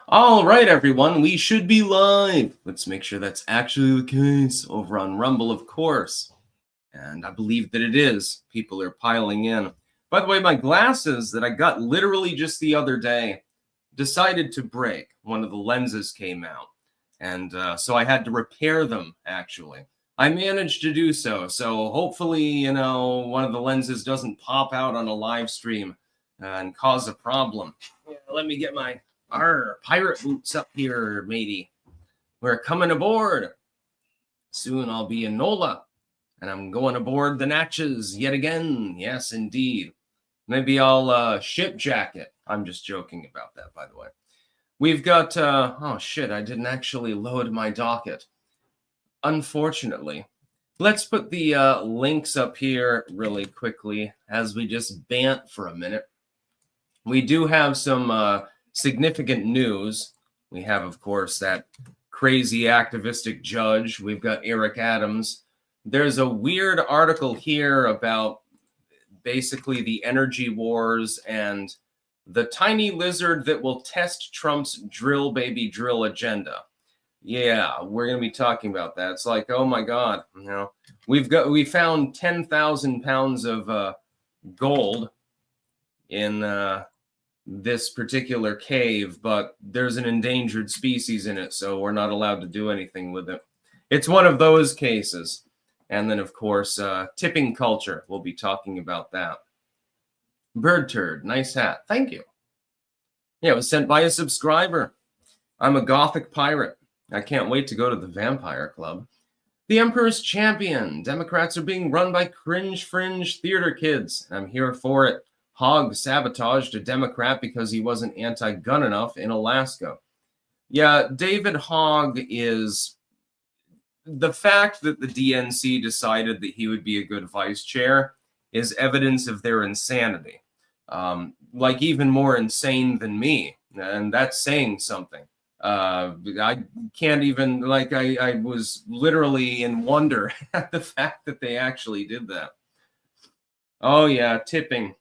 All right, everyone, we should be live. Let's make sure that's actually the case over on Rumble, of course. And I believe that it is. People are piling in. By the way, my glasses that I got literally just the other day decided to break. One of the lenses came out. And so I had to repair them, actually. I managed to do so. So hopefully, one of the lenses doesn't pop out on a live stream and cause a problem. Yeah, let me get my pirate boots up here, matey. We're coming aboard. Soon I'll be in NOLA, and I'm going aboard the Natchez yet again. Yes, indeed. Maybe I'll ship jacket. I'm just joking about that, by the way. We've got, oh shit, I didn't actually load my docket. Unfortunately. Let's put the links up here really quickly as we just bant for a minute. We do have some significant news. We have, of course, that crazy activistic judge. We've got Eric Adams. There's a weird article here about basically the energy wars and the tiny lizard that will test Trump's drill baby drill agenda. Yeah, we're going to be talking about that. It's like, oh my God, we found 10,000 pounds of gold in this particular cave, but there's an endangered species in it, so we're not allowed to do anything with it. It's one of those cases. And then, of course, tipping culture. We'll be talking about that. Bird turd, nice hat. Thank you. Yeah, it was sent by a subscriber. I'm a gothic pirate. I can't wait to go to the Vampire Club. The Emperor's Champion. Democrats are being run by cringe fringe theater kids. I'm here for it. Hogg sabotaged a Democrat because he wasn't anti-gun enough in Alaska. Yeah, David Hogg is... The fact that the DNC decided that he would be a good vice chair is evidence of their insanity. Like even more insane than me. And that's saying something. I can't even, like, I was literally in wonder at the fact that they actually did that. Oh, yeah, tipping.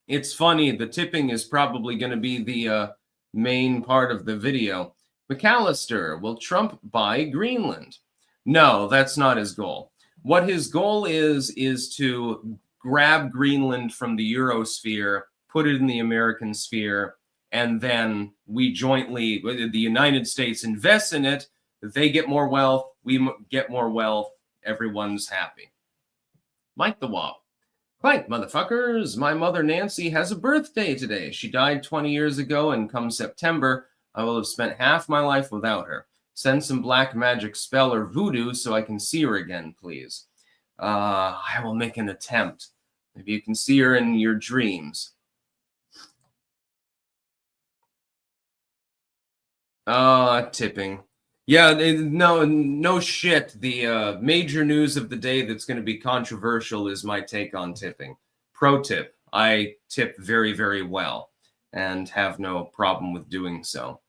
It's funny, the tipping is probably going to be the main part of the video. McAllister, will Trump buy Greenland? No, that's not his goal. What his goal is to grab Greenland from the Eurosphere, put it in the American sphere, and then we jointly, the United States invests in it, they get more wealth, we get more wealth, everyone's happy. Mike the Wop. Right, motherfuckers, my mother Nancy has a birthday today. She died 20 years ago, and come September, I will have spent half my life without her. Send some black magic spell or voodoo so I can see her again, please. I will make an attempt. Maybe you can see her in your dreams. Tipping. Yeah, no shit. The major news of the day that's going to be controversial is my take on tipping. Pro tip, I tip very, very well and have no problem with doing so.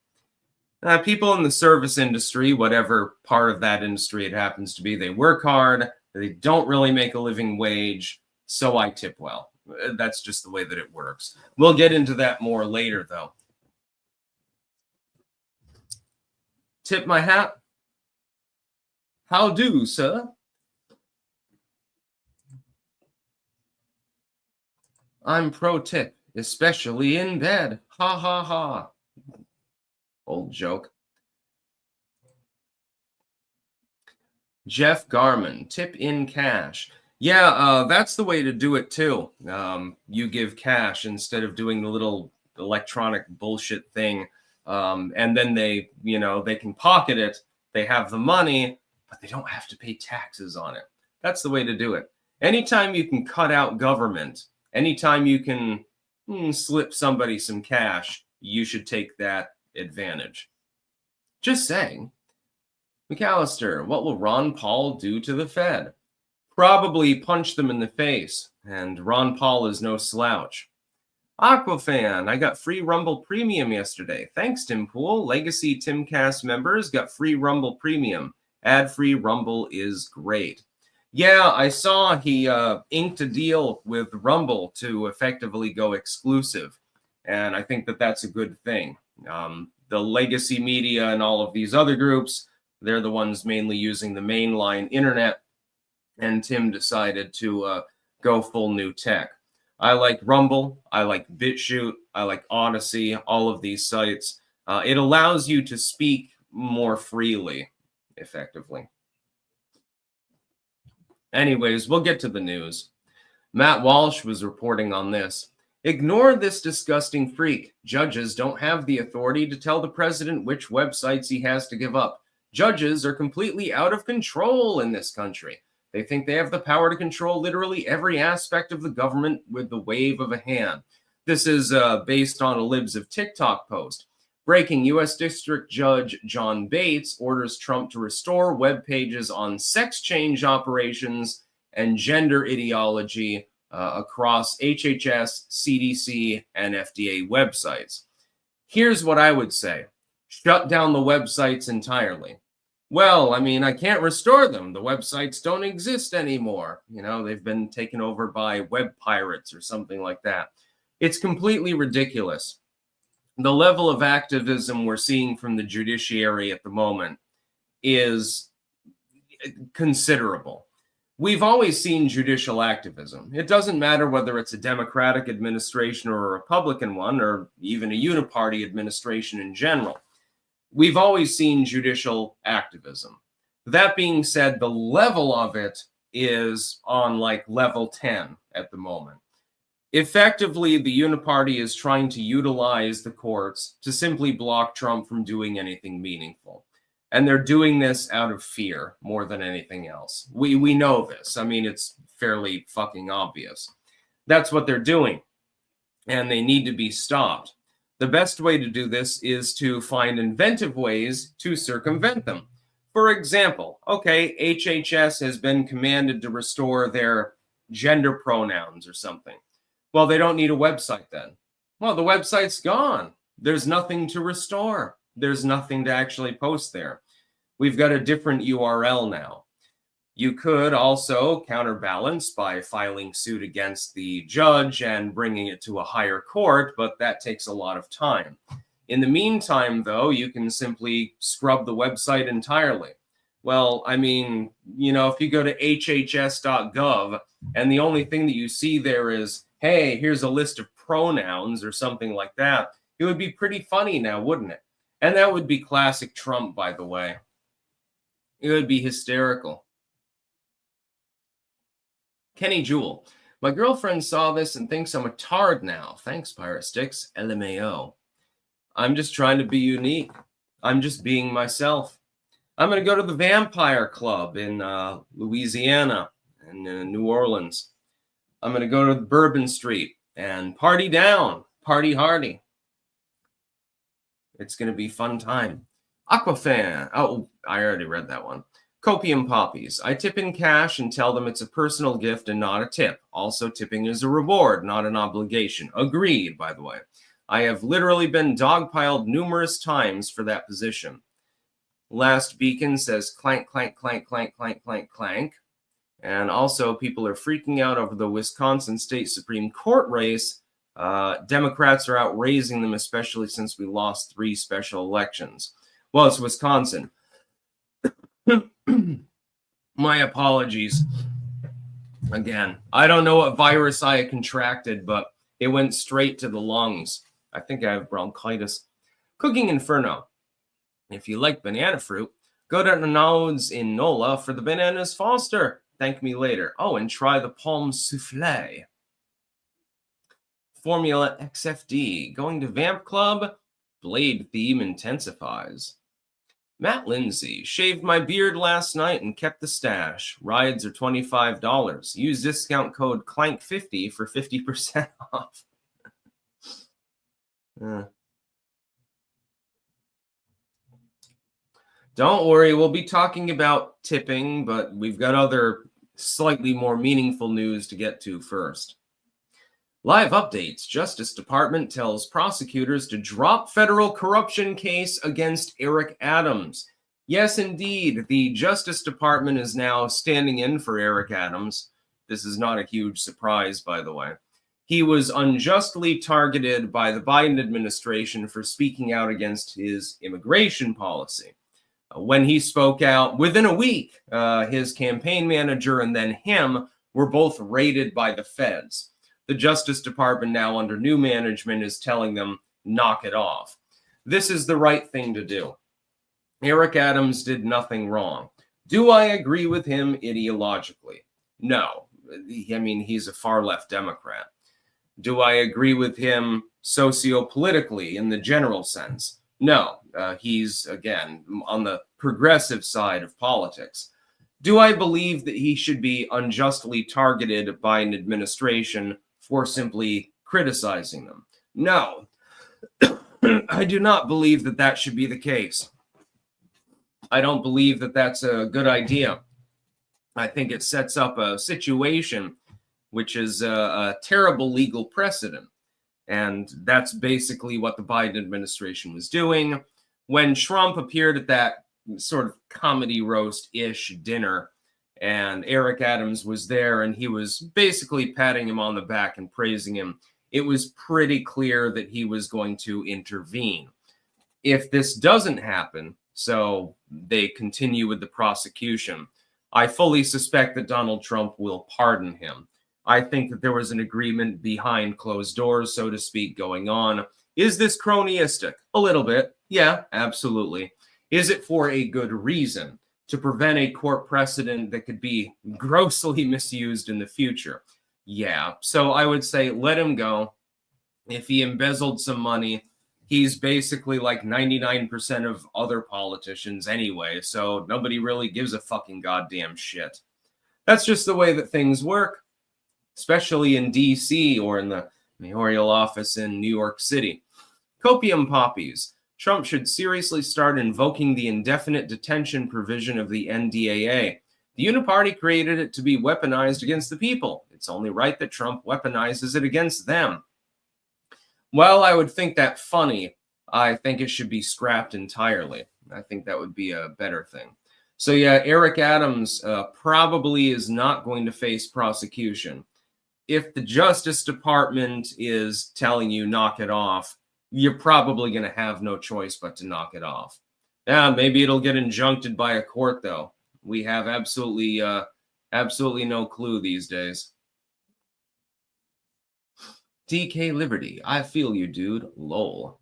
People in the service industry, whatever part of that industry it happens to be, they work hard, they don't really make a living wage, so I tip well. That's just the way that it works. We'll get into that more later, though. Tip my hat. How do, sir? I'm pro tip, especially in bed. Ha ha ha. Old joke. Jeff Garman, tip in cash. Yeah, that's the way to do it too. You give cash instead of doing the little electronic bullshit thing. And then they can pocket it. They have the money, but they don't have to pay taxes on it. That's the way to do it. Anytime you can cut out government, anytime you can slip somebody some cash, you should take that advantage. Just saying. McAllister, what will Ron Paul do to the Fed? Probably punch them in the face, and Ron Paul is no slouch. Aquafan, I got free Rumble Premium yesterday. Thanks, Tim Pool. Legacy Timcast members got free Rumble Premium. Ad-free Rumble is great. Yeah, I saw he inked a deal with Rumble to effectively go exclusive, and I think that that's a good thing. the legacy media and all of these other groups, they're the ones mainly using the mainline internet. And Tim decided to go full new tech. I like Rumble. I like BitChute. I like Odyssey, all of these sites. It allows you to speak more freely, effectively. Anyways, we'll get to the news. Matt Walsh was reporting on this. Ignore this disgusting freak. Judges don't have the authority to tell the president which websites he has to give up. Judges are completely out of control in this country. They think they have the power to control literally every aspect of the government with the wave of a hand. This is based on a Libs of TikTok post. Breaking, U.S. District Judge John Bates orders Trump to restore web pages on sex change operations and gender ideology across HHS, CDC, and FDA websites. Here's what I would say. Shut down the websites entirely. Well, I mean, I can't restore them. The websites don't exist anymore. You know, they've been taken over by web pirates or something like that. It's completely ridiculous. The level of activism we're seeing from the judiciary at the moment is considerable. We've always seen judicial activism. It doesn't matter whether it's a Democratic administration or a Republican one, or even a uniparty administration in general. We've always seen judicial activism. That being said, the level of it is on like level 10 at the moment. Effectively, the uniparty is trying to utilize the courts to simply block Trump from doing anything meaningful. And they're doing this out of fear more than anything else. We know this. I mean, it's fairly fucking obvious. That's what they're doing. And they need to be stopped. The best way to do this is to find inventive ways to circumvent them. For example, okay, HHS has been commanded to restore their gender pronouns or something. Well, they don't need a website then. Well, the website's gone. There's nothing to restore. There's nothing to actually post there. We've got a different URL now. You could also counterbalance by filing suit against the judge and bringing it to a higher court, but that takes a lot of time. In the meantime, though, you can simply scrub the website entirely. Well, I mean, you know, if you go to hhs.gov and the only thing that you see there is, hey, here's a list of pronouns or something like that, it would be pretty funny now, wouldn't it? And that would be classic Trump, by the way. It would be hysterical. Kenny Jewell. My girlfriend saw this and thinks I'm a tard now. Thanks, Pirate Sticks. LMAO. I'm just trying to be unique. I'm just being myself. I'm going to go to the Vampire Club in Louisiana and New Orleans. I'm going to go to the Bourbon Street and party down, party hardy. It's going to be fun time. Aquafan. Oh, I already read that one. Copium Poppies. I tip in cash and tell them it's a personal gift and not a tip. Also, tipping is a reward, not an obligation. Agreed, by the way. I have literally been dogpiled numerous times for that position. Last Beacon says clank, clank, clank, clank, clank, clank, clank. And also, people are freaking out over the Wisconsin State Supreme Court race. Democrats are out raising them, especially since we lost 3 special elections. Well, it's Wisconsin. My apologies. Again, I don't know what virus I contracted, but it went straight to the lungs. I think I have bronchitis. Cooking Inferno. If you like banana fruit, go to Nodes in NOLA for the Bananas Foster. Thank me later. Oh, and try the Palm Souffle. Formula XFD. Going to Vamp Club. Blade theme intensifies. Matt Lindsay. Shaved my beard last night and kept the stash. Rides are $25. Use discount code CLANK50 for 50% off. Don't worry, we'll be talking about tipping, but we've got other slightly more meaningful news to get to first. Live updates. Justice Department tells prosecutors to drop federal corruption case against Eric Adams. Yes, indeed, the Justice Department is now standing in for Eric Adams. This is not a huge surprise, by the way. He was unjustly targeted by the Biden administration for speaking out against his immigration policy. When he spoke out within a week, his campaign manager and then him were both raided by the feds. The Justice Department now under new management is telling them, knock it off. This is the right thing to do. Eric Adams did nothing wrong. Do I agree with him ideologically? No. I mean, he's a far left Democrat. Do I agree with him sociopolitically in the general sense? No. He's, again, on the progressive side of politics. Do I believe that he should be unjustly targeted by an administration for simply criticizing them? No. I do not believe that that should be the case. I don't believe that that's a good idea. I think it sets up a situation which is a terrible legal precedent. And that's basically what the Biden administration was doing. When Trump appeared at that sort of comedy roast-ish dinner, and Eric Adams was there, and he was basically patting him on the back and praising him, it was pretty clear that he was going to intervene. If this doesn't happen, so they continue with the prosecution, I fully suspect that Donald Trump will pardon him. I think that there was an agreement behind closed doors, so to speak, going on. Is this cronyistic? A little bit. Yeah, absolutely. Is it for a good reason? To prevent a court precedent that could be grossly misused in the future? Yeah. So I would say let him go. If he embezzled some money, he's basically like 99% of other politicians anyway, so nobody really gives a fucking goddamn shit. That's just the way that things work, especially in D.C. or in the mayoral office in New York City. Copium poppies. Trump should seriously start invoking the indefinite detention provision of the NDAA. The Uniparty created it to be weaponized against the people. It's only right that Trump weaponizes it against them. Well, I would think that funny. I think it should be scrapped entirely. I think that would be a better thing. So yeah, Eric Adams probably is not going to face prosecution. If the Justice Department is telling you knock it off, you're probably going to have no choice but to knock it off. Yeah, maybe it'll get injuncted by a court, though. We have absolutely no clue these days. DK Liberty, I feel you, dude. Lol.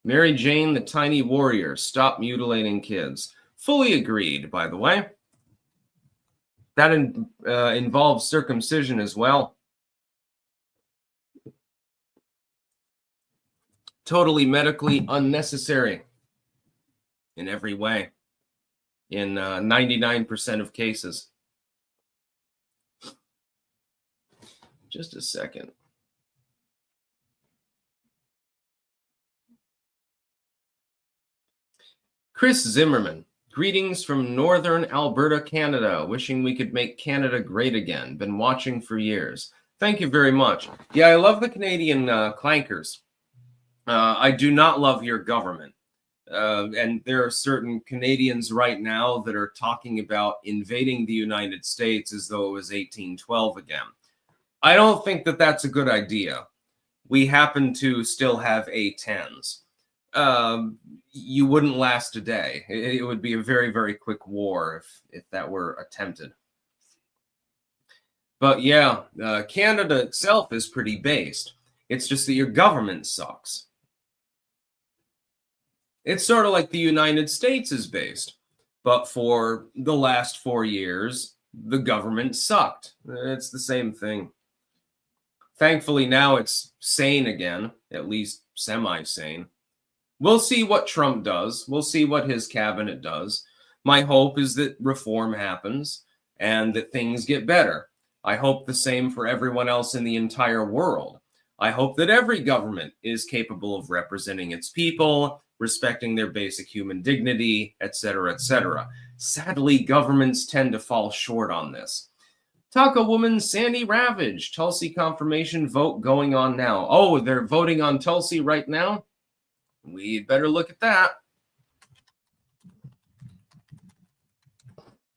Mary Jane, the tiny warrior, stop mutilating kids. Fully agreed, by the way. That involves circumcision as well. Totally medically unnecessary in every way, in 99% of cases. Just a second. Chris Zimmerman, greetings from Northern Alberta, Canada. Wishing we could make Canada great again. Been watching for years. Thank you very much. Yeah, I love the Canadian clankers. I do not love your government. And there are certain Canadians right now that are talking about invading the United States as though it was 1812 again. I don't think that that's a good idea. We happen to still have A-10s. You wouldn't last a day. It would be a very, very quick war if that were attempted. But yeah, Canada itself is pretty based. It's just that your government sucks. It's sort of like the United States is based. But for the last 4 years, the government sucked. It's the same thing. Thankfully, now it's sane again, at least semi-sane. We'll see what Trump does. We'll see what his cabinet does. My hope is that reform happens and that things get better. I hope the same for everyone else in the entire world. I hope that every government is capable of representing its people, respecting their basic human dignity, etc., etc. Sadly, governments tend to fall short on this. Taco Woman Sandy Ravage, Tulsi confirmation vote going on now. Oh, they're voting on Tulsi right now? We'd better look at that.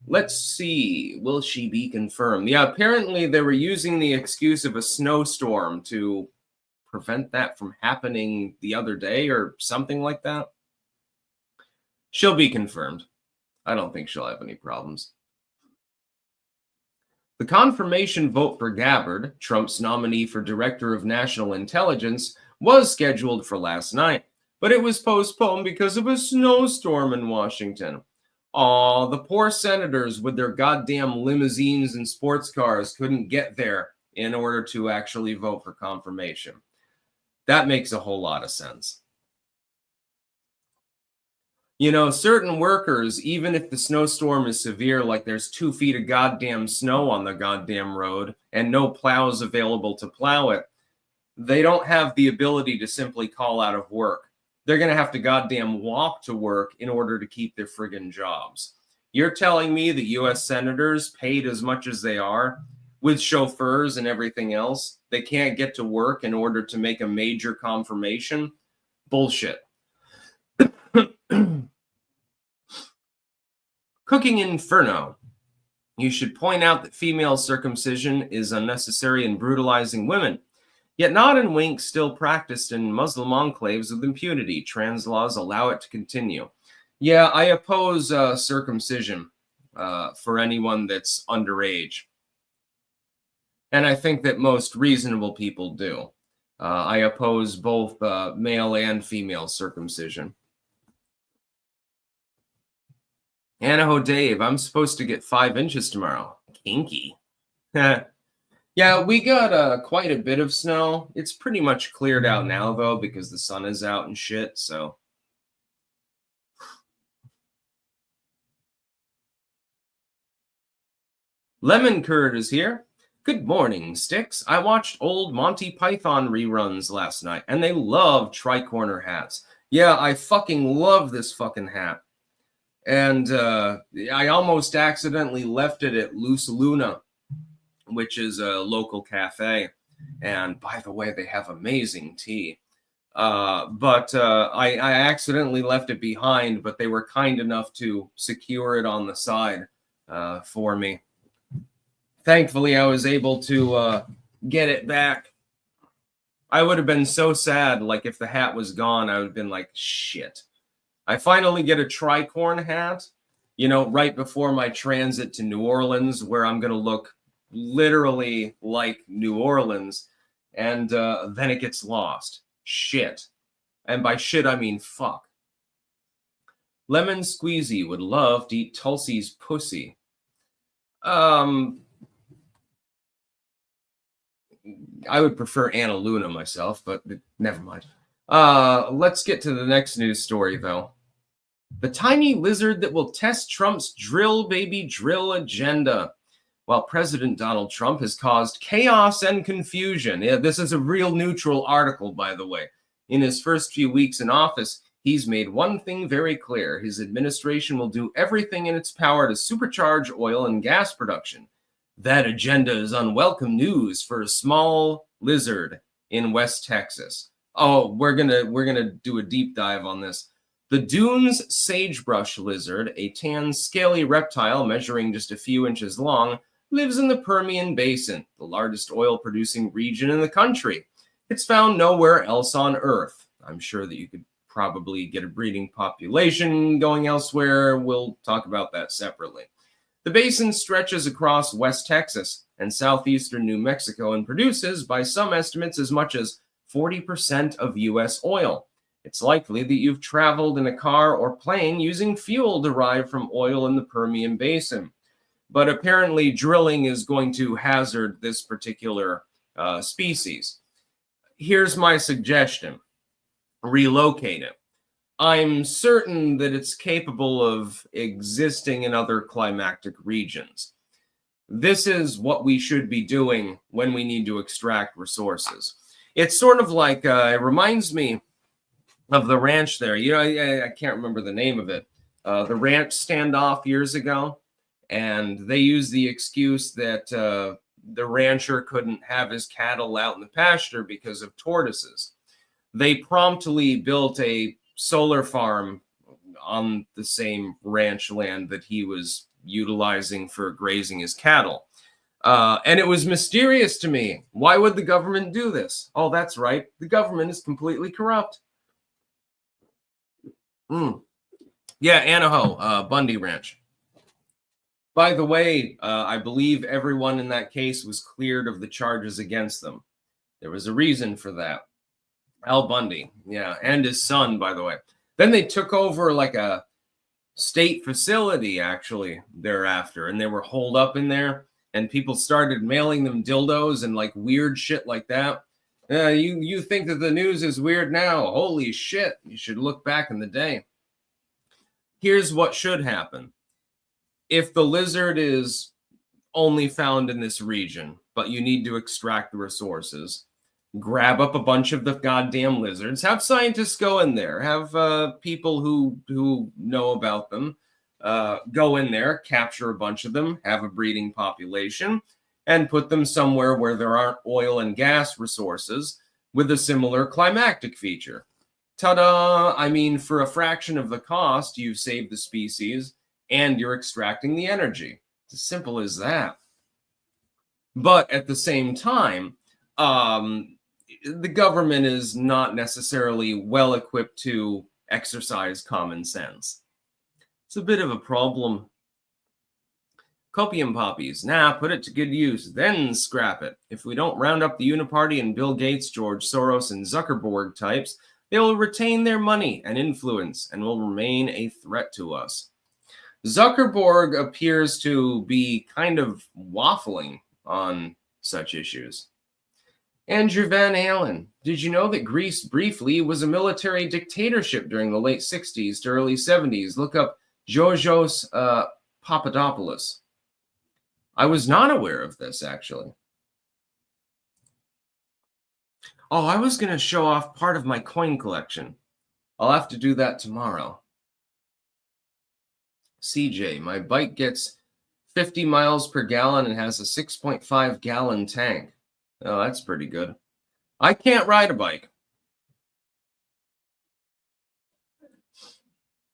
Let's see. Will she be confirmed? Yeah, apparently they were using the excuse of a snowstorm to prevent that from happening the other day or something like that. She'll be confirmed. I don't think she'll have any problems. The confirmation vote for Gabbard, Trump's nominee for Director of National Intelligence, was scheduled for last night, but it was postponed because of a snowstorm in Washington. Aw, the poor senators with their goddamn limousines and sports cars couldn't get there in order to actually vote for confirmation. That makes a whole lot of sense. You know, certain workers, even if the snowstorm is severe, like there's 2 feet of goddamn snow on the goddamn road and no plows available to plow it, they don't have the ability to simply call out of work. They're going to have to goddamn walk to work in order to keep their friggin' jobs. You're telling me that U.S. senators, paid as much as they are, with chauffeurs and everything else, they can't get to work in order to make a major confirmation? Bullshit. Cooking Inferno. You should point out that female circumcision is unnecessary and brutalizing women. Yet nod and wink still practiced in Muslim enclaves with impunity. Trans laws allow it to continue. Yeah, I oppose circumcision for anyone that's underage. And I think that most reasonable people do. I oppose both male and female circumcision. Anaho Dave, I'm supposed to get 5 inches tomorrow. Kinky. Yeah, we got quite a bit of snow. It's pretty much cleared out now, though, because the sun is out and shit, so. Lemon Curd is here. Good morning, Sticks. I watched old Monty Python reruns last night, and they love tricorner hats. Yeah, I fucking love this fucking hat. And I almost accidentally left it at Loose Luna, which is a local cafe. And by the way, they have amazing tea. But I accidentally left it behind, but they were kind enough to secure it on the side for me. Thankfully, I was able to get it back. I would have been so sad, like if the hat was gone, I would have been like, shit. I finally get a tricorn hat, you know, right before my transit to New Orleans, where I'm going to look literally like New Orleans, and then it gets lost. Shit. And by shit, I mean fuck. Lemon Squeezy would love to eat Tulsi's pussy. I would prefer Anna Luna myself, but never mind. Let's get to the next news story, though. The tiny lizard that will test Trump's drill baby drill agenda. While President Donald Trump has caused chaos and confusion. Yeah, this is a real neutral article, by the way. In his first few weeks in office, he's made one thing very clear. His administration will do everything in its power to supercharge oil and gas production. That agenda is unwelcome news for a small lizard in West Texas. Oh, we're gonna do a deep dive on this. The Dunes sagebrush lizard, a tan, scaly reptile measuring just a few inches long, lives in the Permian Basin, the largest oil-producing region in the country. It's found nowhere else on Earth. I'm sure that you could probably get a breeding population going elsewhere. We'll talk about that separately. The basin stretches across West Texas and southeastern New Mexico and produces, by some estimates, as much as 40% of U.S. oil. It's likely that you've traveled in a car or plane using fuel derived from oil in the Permian Basin. But apparently drilling is going to hazard this particular species. Here's my suggestion. Relocate it. I'm certain that it's capable of existing in other climatic regions. This is what we should be doing when we need to extract resources. It's sort of like, it reminds me of the ranch there. You know, I can't remember the name of it. The ranch standoff years ago. And they used the excuse that the rancher couldn't have his cattle out in the pasture because of tortoises. They promptly built a solar farm on the same ranch land that he was utilizing for grazing his cattle. And it was mysterious to me. Why would the government do this? Oh, that's right. The government is completely corrupt. Yeah, Anaho, Bundy Ranch. By the way, I believe everyone in that case was cleared of the charges against them. There was a reason for that. Al Bundy, yeah, and his son, by the way. Then they took over like a state facility, actually, thereafter, and they were holed up in there, and people started mailing them dildos and like weird shit like that. You think that the news is weird now? Holy shit, you should look back in the day. Here's what should happen. If the lizard is only found in this region, but you need to extract the resources, grab up a bunch of the goddamn lizards, have scientists go in there, have people who know about them go in there, capture a bunch of them, have a breeding population, and put them somewhere where there aren't oil and gas resources with a similar climactic feature. Ta-da! I mean, for a fraction of the cost, you've saved the species and you're extracting the energy. It's as simple as that. But at the same time, the government is not necessarily well equipped to exercise common sense. It's a bit of a problem. Copium poppies. Nah, put it to good use, then scrap it. If we don't round up the Uniparty and Bill Gates, George Soros, and Zuckerberg types, they will retain their money and influence and will remain a threat to us. Zuckerberg appears to be kind of waffling on such issues. Andrew Van Allen, did you know that Greece briefly was a military dictatorship during the late 60s to early 70s? Look up Georgios Papadopoulos. I was not aware of this, actually. Oh, I was going to show off part of my coin collection. I'll have to do that tomorrow. CJ, my bike gets 50 miles per gallon and has a 6.5 gallon tank. Oh, that's pretty good. I can't ride a bike.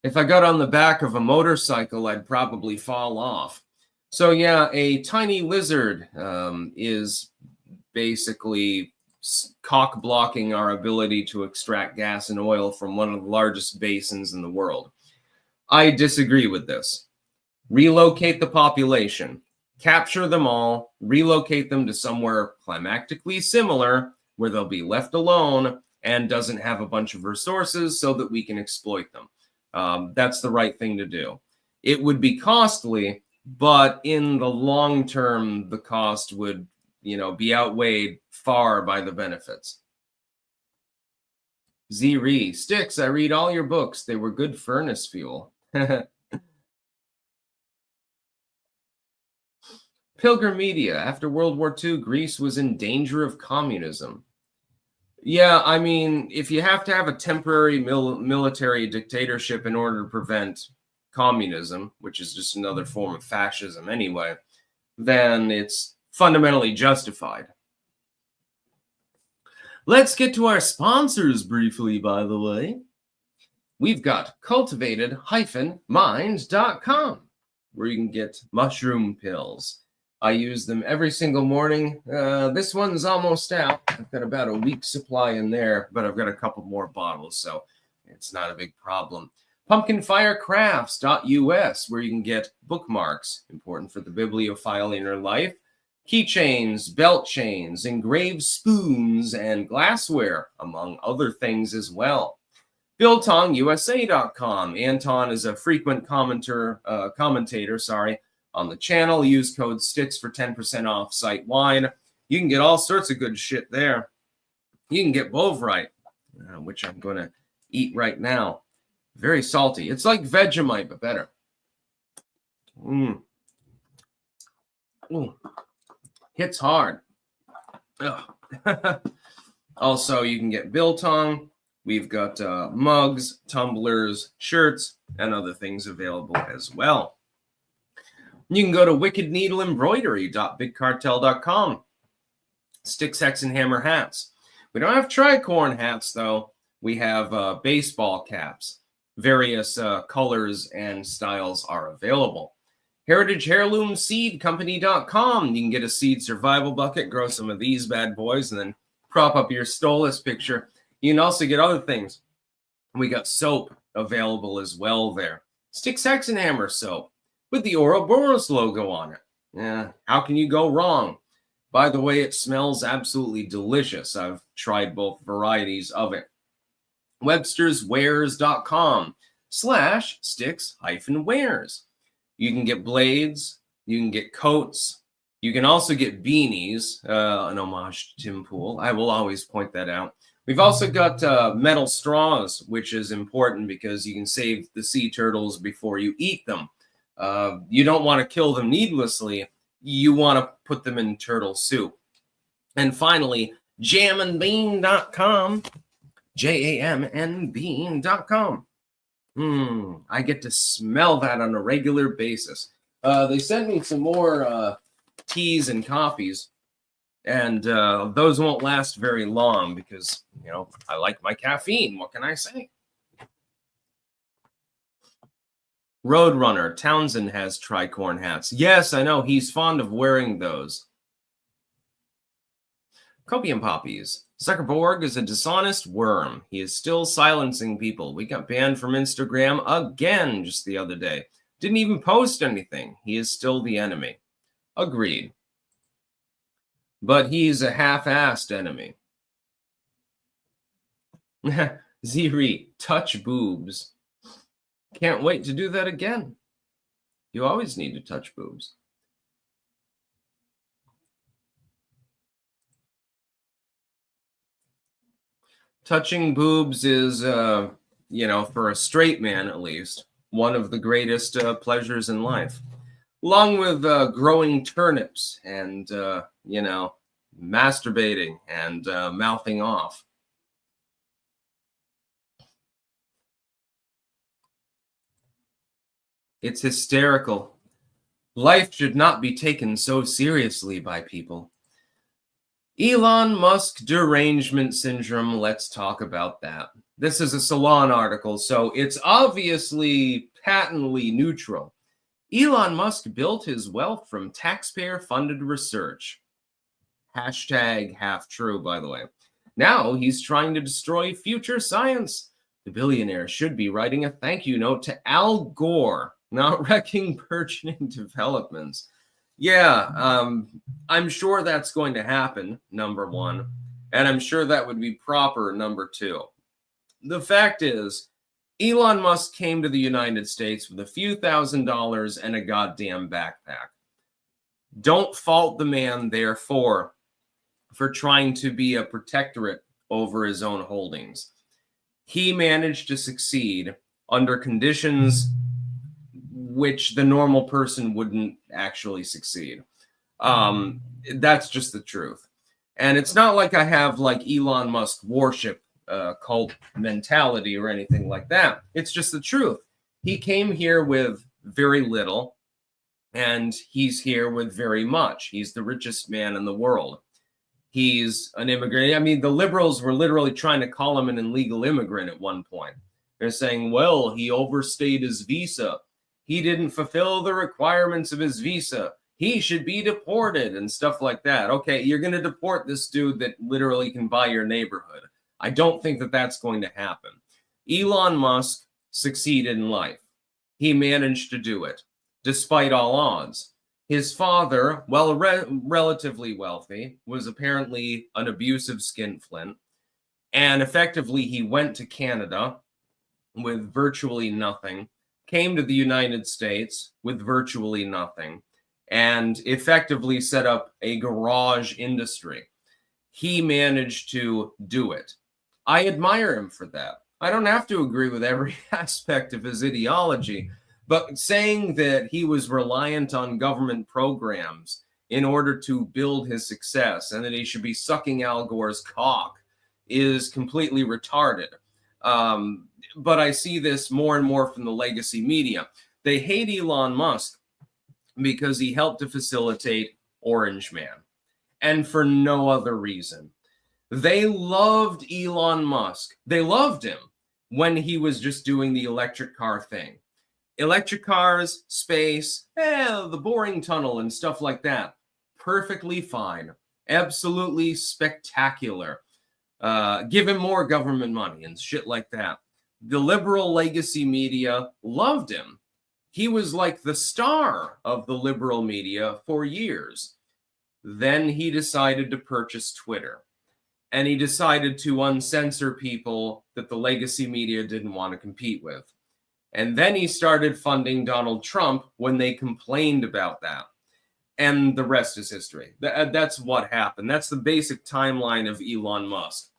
If I got on the back of a motorcycle, I'd probably fall off. So yeah, a tiny lizard is basically cock blocking our ability to extract gas and oil from one of the largest basins in the world. I disagree with this. Relocate the population, capture them all, relocate them to somewhere climactically similar where they'll be left alone and doesn't have a bunch of resources so that we can exploit them. That's the right thing to do. It would be costly, but in the long term, the cost would, be outweighed far by the benefits. Z-Re, Sticks, I read all your books. They were good furnace fuel. Pilgrim Media, after World War II, Greece was in danger of communism. Yeah, I mean, if you have to have a temporary military dictatorship in order to prevent communism, which is just another form of fascism anyway, then it's fundamentally justified. Let's get to our sponsors briefly, by the way. We've got cultivated-mind.com, where you can get mushroom pills. I use them every single morning. This one's almost out. I've got about a week's supply in there, but I've got a couple more bottles, so it's not a big problem. Pumpkinfirecrafts.us, where you can get bookmarks, important for the bibliophile in your life, keychains, belt chains, engraved spoons, and glassware, among other things as well. BiltongUSA.com. Anton is a frequent commentator, on the channel. Use code STICKS for 10% off site-wide. You can get all sorts of good shit there. You can get Bovrite, which I'm going to eat right now. Very salty. It's like Vegemite, but better. Hits hard. Also, you can get Biltong. We've got mugs, tumblers, shirts, and other things available as well. You can go to wickedneedleembroidery.bigcartel.com. Sticks, Hex, and Hammer hats. We don't have tricorn hats, though. We have baseball caps. Various colors and styles are available. HeritageHeirloomSeedCompany.com. You can get a seed survival bucket, grow some of these bad boys, and then prop up your Stolas picture. You can also get other things. We got soap available as well there. Stick Sax and Hammer soap with the Ouroboros logo on it. Yeah, how can you go wrong? By the way, it smells absolutely delicious. I've tried both varieties of it. Webster'sWares.com/sticks-wares. You can get blades, you can get coats, you can also get beanies, an homage to Tim Pool. I will always point that out. We've also got metal straws, which is important because you can save the sea turtles before you eat them. You don't want to kill them needlessly. You want to put them in turtle soup. And finally, jamandbean.com, JAMNbean.com. I get to smell that on a regular basis. They sent me some more teas and coffees, and those won't last very long because, you know, I like my caffeine. What can I say? Roadrunner, Townsend has tricorn hats. Yes, I know. He's fond of wearing those. Copium Poppies. Zuckerberg is a dishonest worm. He is still silencing people. We got banned from Instagram again just the other day. Didn't even post anything. He is still the enemy. Agreed. But he's a half-assed enemy. Ziri, touch boobs. Can't wait to do that again. You always need to touch boobs. Touching boobs is, you know, for a straight man at least, one of the greatest pleasures in life. Along with growing turnips and, you know, masturbating and mouthing off. It's hysterical. Life should not be taken so seriously by people. Elon Musk derangement syndrome. Let's talk about that. This is a Salon article, so it's obviously patently neutral. Elon Musk built his wealth from taxpayer-funded research. Hashtag half true, by the way. Now he's trying to destroy future science. The billionaire should be writing a thank you note to Al Gore, not wrecking burgeoning developments. Yeah, I'm sure that's going to happen, number one. And I'm sure that would be proper, number two. The fact is, Elon Musk came to the United States with a few $1,000s and a goddamn backpack. Don't fault the man, therefore, for trying to be a protectorate over his own holdings. He managed to succeed under conditions which the normal person wouldn't actually succeed. That's just the truth. And it's not like I have like Elon Musk worship cult mentality or anything like that. It's just the truth. He came here with very little, and he's here with very much. He's the richest man in the world. He's an immigrant. I mean, the liberals were literally trying to call him an illegal immigrant at one point. They're saying, well, he overstayed his visa. He didn't fulfill the requirements of his visa. He should be deported and stuff like that. Okay, you're going to deport this dude that literally can buy your neighborhood. I don't think that that's going to happen. Elon Musk succeeded in life. He managed to do it, despite all odds. His father, while relatively wealthy, was apparently an abusive skinflint. And effectively, he went to Canada with virtually nothing, came to the United States with virtually nothing, and effectively set up a garage industry. He managed to do it. I admire him for that. I don't have to agree with every aspect of his ideology, but saying that he was reliant on government programs in order to build his success and that he should be sucking Al Gore's cock is completely retarded. But I see this more and more from the legacy media. They hate Elon Musk because he helped to facilitate Orange Man, and for no other reason. They loved Elon Musk. They loved him when he was just doing the electric car thing. Electric cars, space, the boring tunnel and stuff like that. Perfectly fine. Absolutely spectacular. Give him more government money and shit like that. The liberal legacy media loved him. He was like the star of the liberal media for years. Then he decided to purchase Twitter. And he decided to uncensor people that the legacy media didn't want to compete with. And then he started funding Donald Trump when they complained about that. And the rest is history. That's what happened. That's the basic timeline of Elon Musk.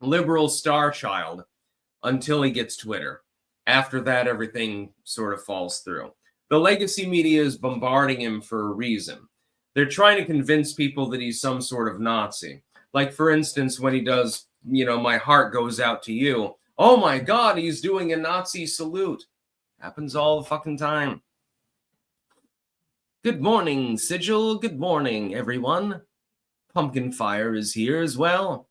Liberal star child until he gets Twitter. After that, everything sort of falls through. The legacy media is bombarding him for a reason. They're trying to convince people that he's some sort of Nazi. Like, for instance, when he does, my heart goes out to you. Oh my God, he's doing a Nazi salute. Happens all the fucking time. Good morning, Sigil. Good morning, everyone. Pumpkin Fire is here as well.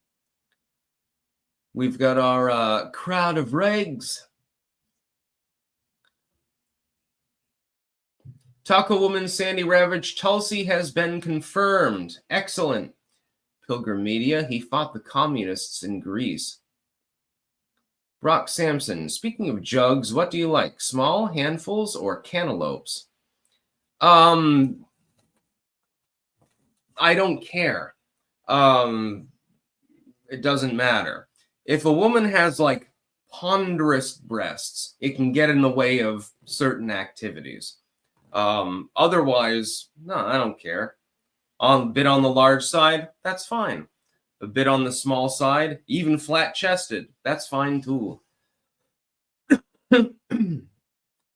We've got our crowd of regs. Taco Woman Sandy Ravage Tulsi has been confirmed. Excellent. Pilgrim Media, he fought the communists in Greece. Brock Sampson, speaking of jugs, what do you like? Small, handfuls, or cantaloupes? I don't care. It doesn't matter. If a woman has like ponderous breasts, it can get in the way of certain activities. Otherwise, no, I don't care. A bit on the large side, that's fine. A bit on the small side, even flat-chested, that's fine too.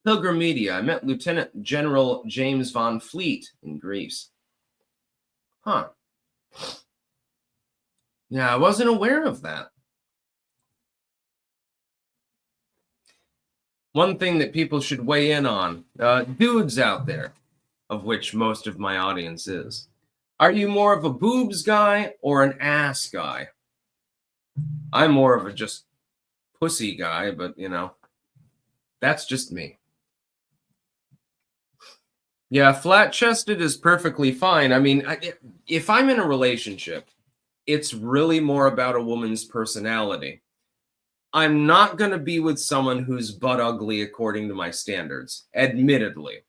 Pilgrim Media, I met Lieutenant General James Von Fleet in Greece. Huh. Yeah, I wasn't aware of that. One thing that people should weigh in on, dudes out there, of which most of my audience is. Are you more of a boobs guy or an ass guy? I'm more of a just pussy guy, but that's just me. Yeah, flat-chested is perfectly fine. I mean, if I'm in a relationship, it's really more about a woman's personality. I'm not going to be with someone who's butt ugly according to my standards, admittedly.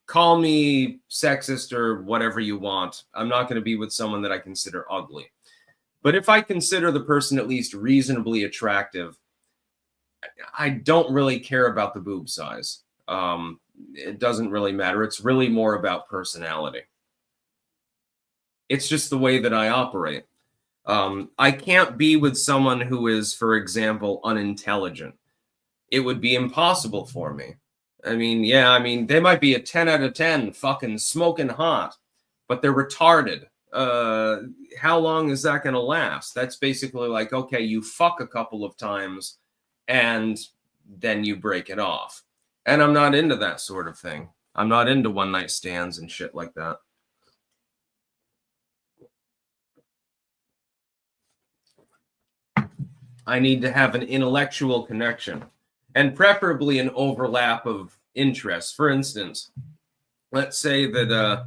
Call me sexist or whatever you want. I'm not going to be with someone that I consider ugly. But if I consider the person at least reasonably attractive, I don't really care about the boob size. It doesn't really matter. It's really more about personality. It's just the way that I operate. I can't be with someone who is, for example, unintelligent. It would be impossible for me. I mean, they might be a 10 out of 10, fucking smoking hot, but they're retarded. How long is that going to last? That's basically like, okay, you fuck a couple of times and then you break it off. And I'm not into that sort of thing. I'm not into one night stands and shit like that. I need to have an intellectual connection and preferably an overlap of interests. For instance, let's say that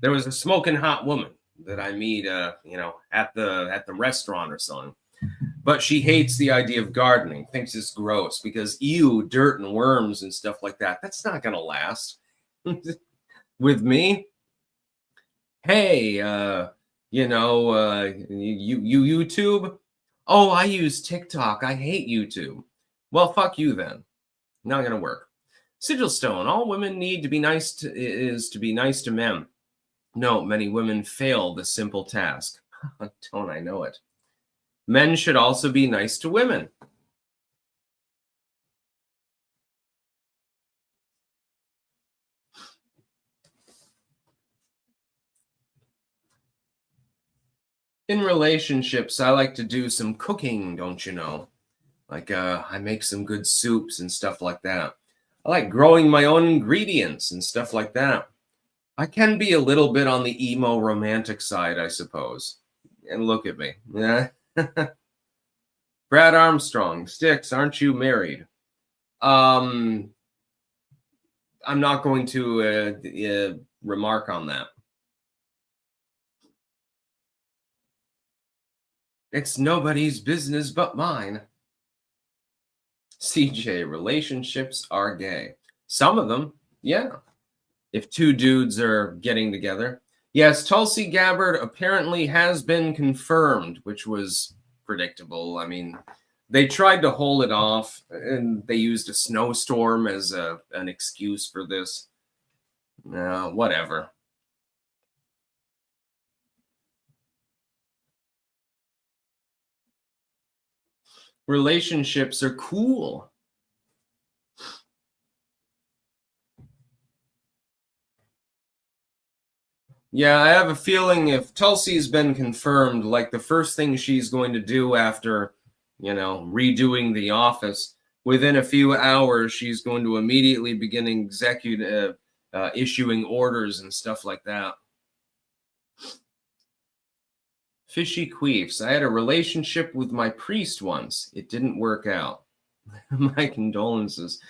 there was a smoking hot woman that I meet, at the restaurant or something, but she hates the idea of gardening, thinks it's gross because dirt and worms and stuff like that. That's not going to last with me. Hey, YouTube. Oh, I use TikTok. I hate YouTube. Well, fuck you then. Not going to work. Sigil Stone. All women need to be nice to men. No, many women fail the simple task. Don't I know it? Men should also be nice to women. In relationships, I like to do some cooking, don't you know? Like, I make some good soups and stuff like that. I like growing my own ingredients and stuff like that. I can be a little bit on the emo romantic side, I suppose. And look at me. Yeah. Brad Armstrong, Sticks, aren't you married? I'm not going to remark on that. It's nobody's business but mine. CJ, relationships are gay. Some of them, yeah. If two dudes are getting together. Yes, Tulsi Gabbard apparently has been confirmed, which was predictable. I mean, they tried to hold it off, and they used a snowstorm as an excuse for this. Whatever. Relationships are cool. Yeah, I have a feeling if Tulsi's been confirmed, like the first thing she's going to do after, redoing The Office, within a few hours, she's going to immediately begin issuing orders and stuff like that. Fishy queefs. I had a relationship with my priest once. It didn't work out. My condolences.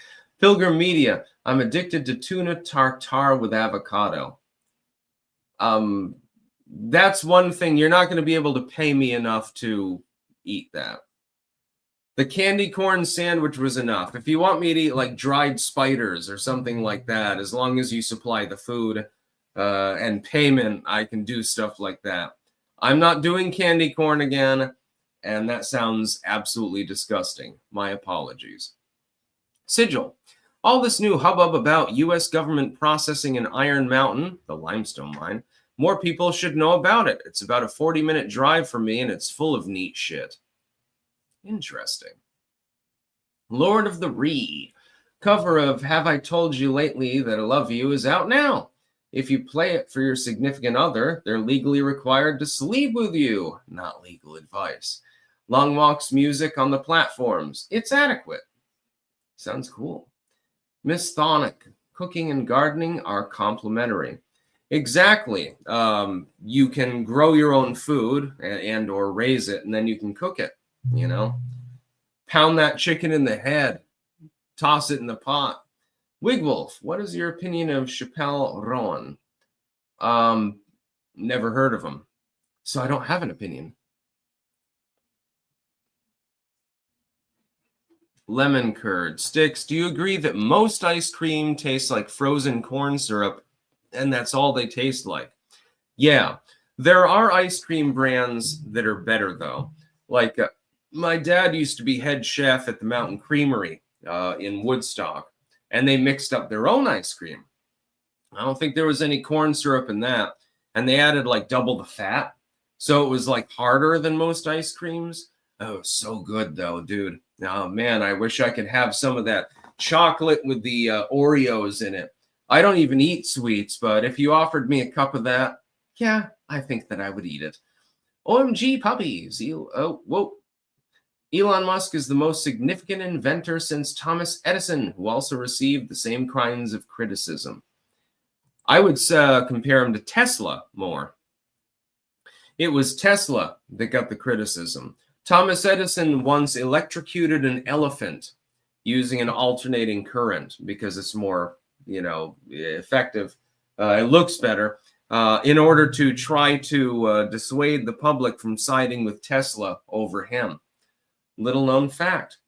Pilgrim Media. I'm addicted to tuna tartare with avocado. That's one thing. You're not going to be able to pay me enough to eat that. The candy corn sandwich was enough. If you want me to eat like dried spiders or something like that, as long as you supply the food and payment, I can do stuff like that. I'm not doing candy corn again, and that sounds absolutely disgusting. My apologies. Sigil. All this new hubbub about U.S. government processing in Iron Mountain, the limestone mine, more people should know about it. It's about a 40-minute drive for me, and it's full of neat shit. Interesting. Lord of the Ree. Cover of Have I Told You Lately That I Love You is out now. If you play it for your significant other, they're legally required to sleep with you. Not legal advice. Long Walk's music on the platforms. It's adequate. Sounds cool. Miss Thonic. Cooking and gardening are complementary. Exactly. You can grow your own food and or raise it, and then you can cook it, Pound that chicken in the head. Toss it in the pot. Wigwolf, what is your opinion of Chappelle Rowan? Never heard of him, so I don't have an opinion. Lemon curd. Sticks, do you agree that most ice cream tastes like frozen corn syrup and that's all they taste like? Yeah, there are ice cream brands that are better, though. Like my dad used to be head chef at the Mountain Creamery in Woodstock, and they mixed up their own ice cream. I don't think there was any corn syrup in that, and they added like double the fat, so it was like harder than most ice creams. Oh, so good though, dude. Oh man, I wish I could have some of that chocolate with the Oreos in it. I don't even eat sweets, but if you offered me a cup of that, yeah, I think that I would eat it. OMG puppies. Elon Musk is the most significant inventor since Thomas Edison, who also received the same kinds of criticism. I would compare him to Tesla more. It was Tesla that got the criticism. Thomas Edison once electrocuted an elephant using an alternating current because it's more, effective. It looks better in order to try to dissuade the public from siding with Tesla over him. Little known fact.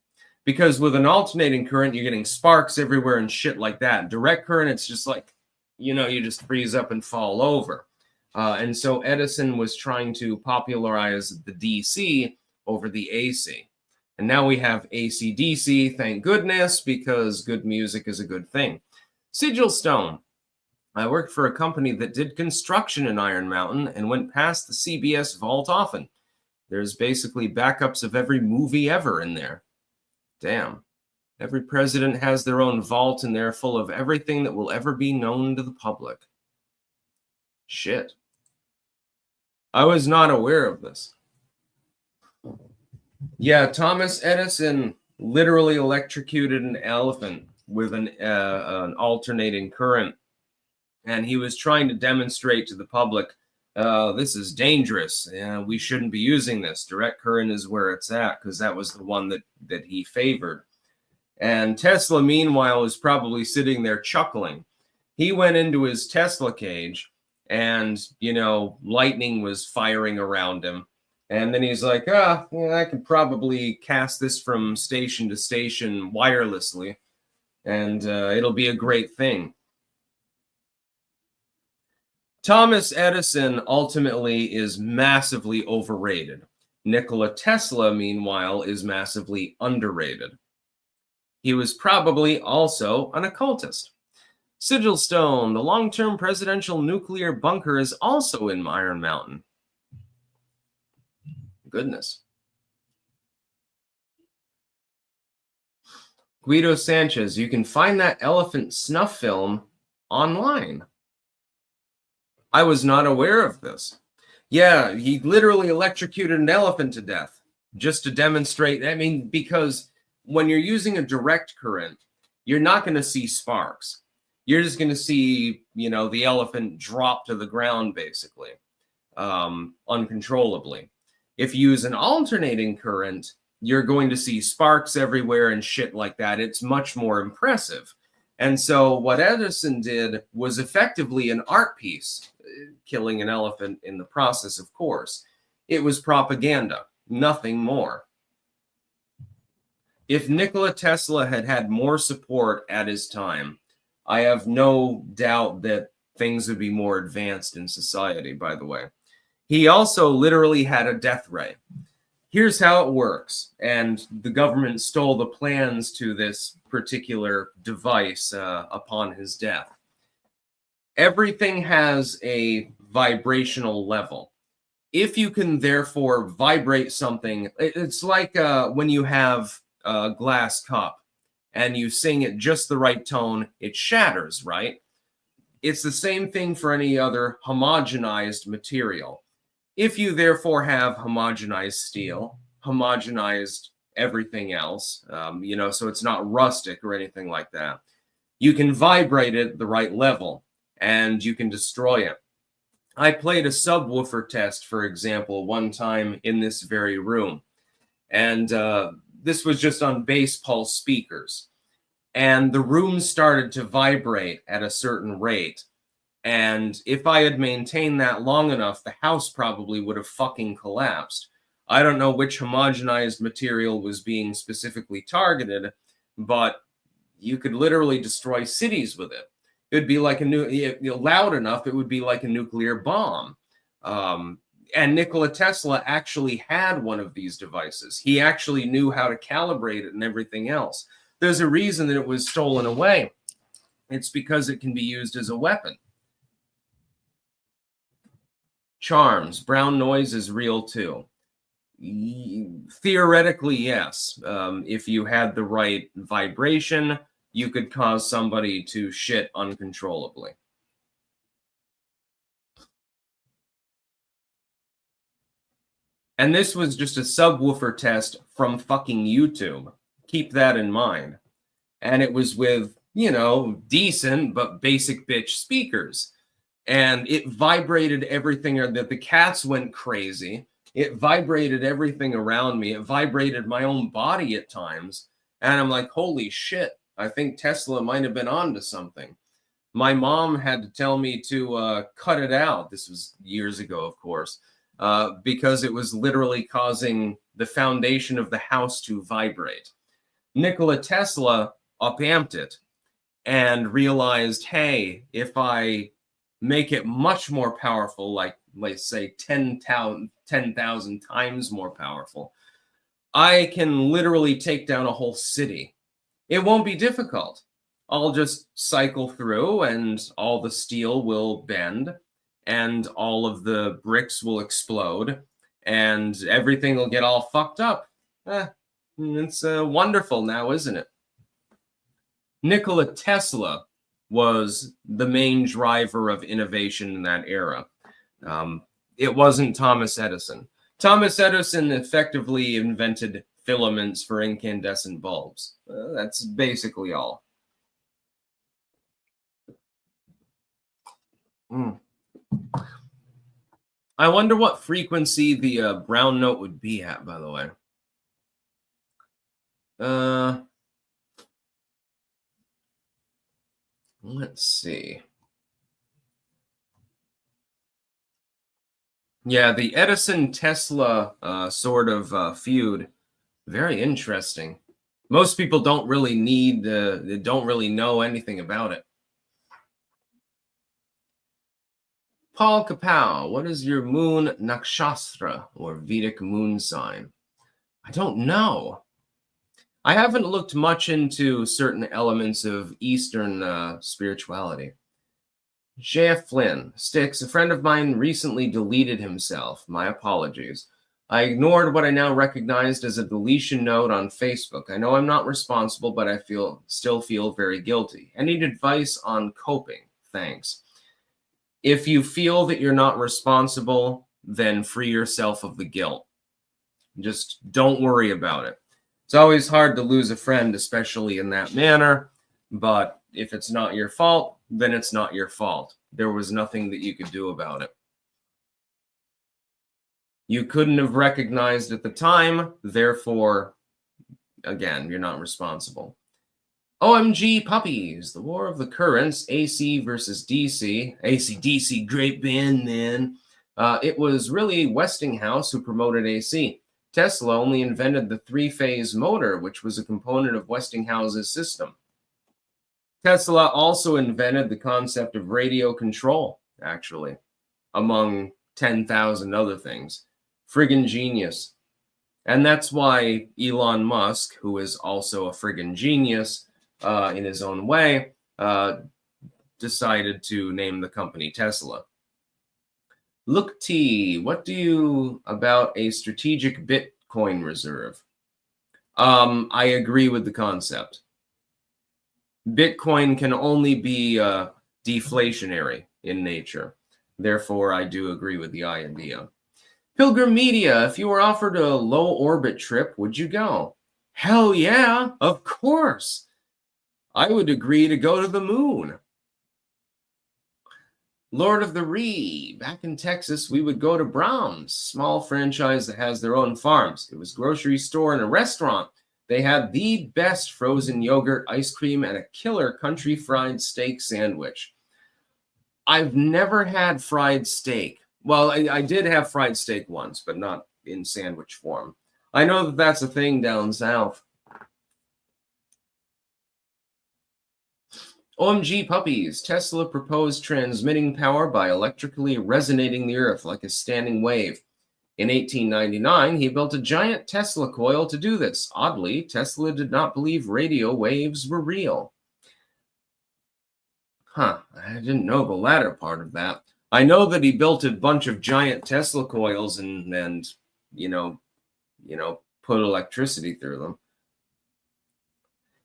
Because with an alternating current, you're getting sparks everywhere and shit like that. Direct current, it's just like, you just freeze up and fall over. And so Edison was trying to popularize the DC over the AC. And now we have AC/DC, thank goodness, because good music is a good thing. Sigil Stone. I worked for a company that did construction in Iron Mountain and went past the CBS vault often. There's basically backups of every movie ever in there. Damn. Every president has their own vault, and they're full of everything that will ever be known to the public. Shit. I was not aware of this. Yeah, Thomas Edison literally electrocuted an elephant with an alternating current. And he was trying to demonstrate to the public, this is dangerous. We shouldn't be using this. Direct current is where it's at, because that was the one that he favored. And Tesla, meanwhile, was probably sitting there chuckling. He went into his Tesla cage and, lightning was firing around him. And then he's like, I can probably cast this from station to station wirelessly, and it'll be a great thing. Thomas Edison ultimately is massively overrated. Nikola Tesla, meanwhile, is massively underrated. He was probably also an occultist. Sigil Stone, the long-term presidential nuclear bunker, is also in Iron Mountain. Goodness. Guido Sanchez, you can find that elephant snuff film online. I was not aware of this. Yeah, he literally electrocuted an elephant to death just to demonstrate. I mean, because when you're using a direct current, you're not going to see sparks. You're just going to see, the elephant drop to the ground, basically, uncontrollably. If you use an alternating current, you're going to see sparks everywhere and shit like that. It's much more impressive. And so what Edison did was effectively an art piece, killing an elephant in the process, of course. It was propaganda, nothing more. If Nikola Tesla had had more support at his time, I have no doubt that things would be more advanced in society, by the way. He also literally had a death ray. Here's how it works. And the government stole the plans to this particular device upon his death. Everything has a vibrational level. If you can therefore vibrate something, it's like when you have a glass cup and you sing at just the right tone, it shatters, right? It's the same thing for any other homogenized material. If you therefore have homogenized steel, homogenized everything else, so it's not rustic or anything like that, you can vibrate it at the right level and you can destroy it. I played a subwoofer test, for example, one time in this very room. And this was just on bass pulse speakers. And the room started to vibrate at a certain rate. And if I had maintained that long enough, the house probably would have fucking collapsed. I don't know which homogenized material was being specifically targeted, but you could literally destroy cities with it. It would be like loud enough, it would be like a nuclear bomb. And Nikola Tesla actually had one of these devices. He actually knew how to calibrate it and everything else. There's a reason that it was stolen away. It's because it can be used as a weapon. Charms, brown noise is real too. Theoretically, yes. If you had the right vibration, you could cause somebody to shit uncontrollably. And this was just a subwoofer test from fucking YouTube. Keep that in mind. And it was with, decent but basic bitch speakers. And it vibrated everything, that the cats went crazy. It vibrated everything around me. It vibrated my own body at times. And I'm like, holy shit, I think Tesla might have been onto something. My mom had to tell me to cut it out. This was years ago, of course, because it was literally causing the foundation of the house to vibrate. Nikola Tesla upamped it and realized, hey, if I make it much more powerful, like let's say 10,000 times more powerful, I can literally take down a whole city. It won't be difficult. I'll just cycle through and all the steel will bend and all of the bricks will explode and everything will get all fucked up. It's wonderful now, isn't it? Nikola Tesla was the main driver of innovation in that era. It wasn't Thomas Edison. Thomas Edison effectively invented filaments for incandescent bulbs. That's basically all. I wonder what frequency the brown note would be at, by the way. Let's see. Yeah, the Edison-Tesla sort of feud, very interesting. Most people don't really they don't really know anything about it. Paul Kapow, what is your moon nakshastra or Vedic moon sign? I don't know. I haven't looked much into certain elements of Eastern spirituality. J.F. Flynn, Sticks, a friend of mine recently deleted himself. My apologies. I ignored what I now recognized as a deletion note on Facebook. I know I'm not responsible, but I still feel very guilty. I need advice on coping. Thanks. If you feel that you're not responsible, then free yourself of the guilt. Just don't worry about it. It's always hard to lose a friend, especially in that manner, but if it's not your fault, then it's not your fault. There was nothing that you could do about it. You couldn't have recognized at the time, therefore, again, you're not responsible. OMG Puppies, the War of the Currents, AC versus DC. AC/DC, great band, man. It was really Westinghouse who promoted AC. Tesla only invented the three-phase motor, which was a component of Westinghouse's system. Tesla also invented the concept of radio control, actually, among 10,000 other things. Friggin' genius. And that's why Elon Musk, who is also a friggin' genius in his own way, decided to name the company Tesla. Look T, what do you about a strategic Bitcoin reserve? I agree with the concept. Bitcoin can only be deflationary in nature. Therefore, I do agree with the idea. Pilgrim Media, if you were offered a low orbit trip, would you go? Hell yeah, of course. I would agree to go to the moon. Lord of the Ree, back in Texas, we would go to Brahms, small franchise that has their own farms. It was a grocery store and a restaurant. They had the best frozen yogurt, ice cream, and a killer country fried steak sandwich. I've never had fried steak. Well, I did have fried steak once, but not in sandwich form. I know that that's a thing down south. OMG Puppies, Tesla proposed transmitting power by electrically resonating the earth like a standing wave. In 1899, he built a giant Tesla coil to do this. Oddly, Tesla did not believe radio waves were real. I didn't know the latter part of that. I know that he built a bunch of giant Tesla coils and put electricity through them.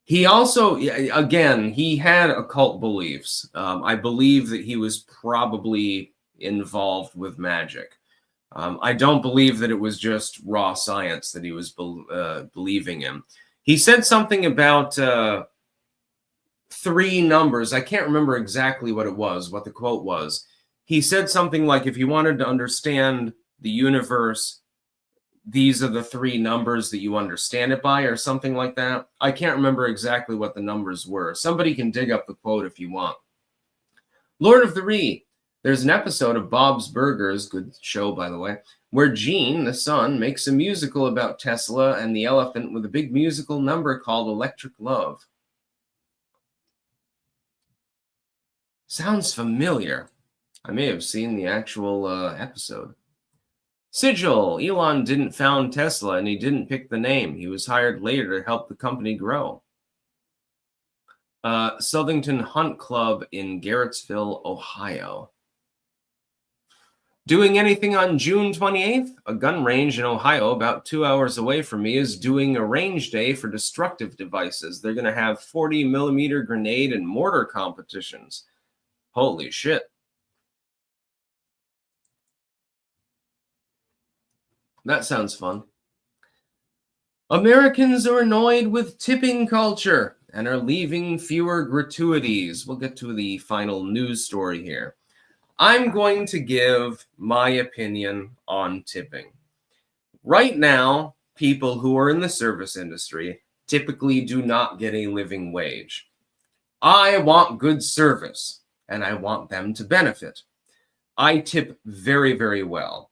He also, again, he had occult beliefs. I believe that he was probably involved with magic. I don't believe that it was just raw science that he was believing in. He said something about three numbers. I can't remember exactly what it was, what the quote was. He said something like, if you wanted to understand the universe, these are the three numbers that you understand it by, or something like that. I can't remember exactly what the numbers were. Somebody can dig up the quote if you want. Lord of the Ree. There's an episode of Bob's Burgers, good show by the way, where Gene, the son, makes a musical about Tesla and the elephant with a big musical number called Electric Love. Sounds familiar. I may have seen the actual episode. Sigil, Elon didn't found Tesla and he didn't pick the name. He was hired later to help the company grow. Southington Hunt Club in Garrettsville, Ohio. Doing anything on June 28th? A gun range in Ohio about 2 hours away from me is doing a range day for destructive devices. They're going to have 40mm grenade and mortar competitions. Holy shit. That sounds fun. Americans are annoyed with tipping culture and are leaving fewer gratuities. We'll get to the final news story here. I'm going to give my opinion on tipping. Right now, people who are in the service industry typically do not get a living wage. I want good service and I want them to benefit. I tip very, very well.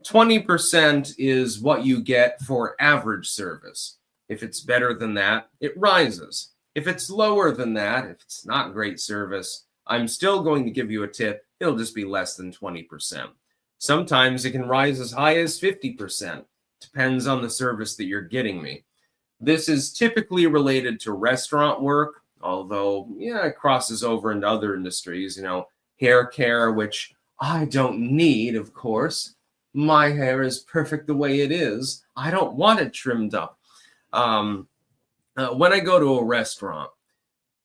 20% is what you get for average service. If it's better than that, it rises. If it's lower than that, if it's not great service, I'm still going to give you a tip. It'll just be less than 20%. Sometimes it can rise as high as 50%. Depends on the service that you're getting me. This is typically related to restaurant work, although, yeah, it crosses over into other industries, hair care, which I don't need, of course. My hair is perfect the way it is. I don't want it trimmed up. When I go to a restaurant,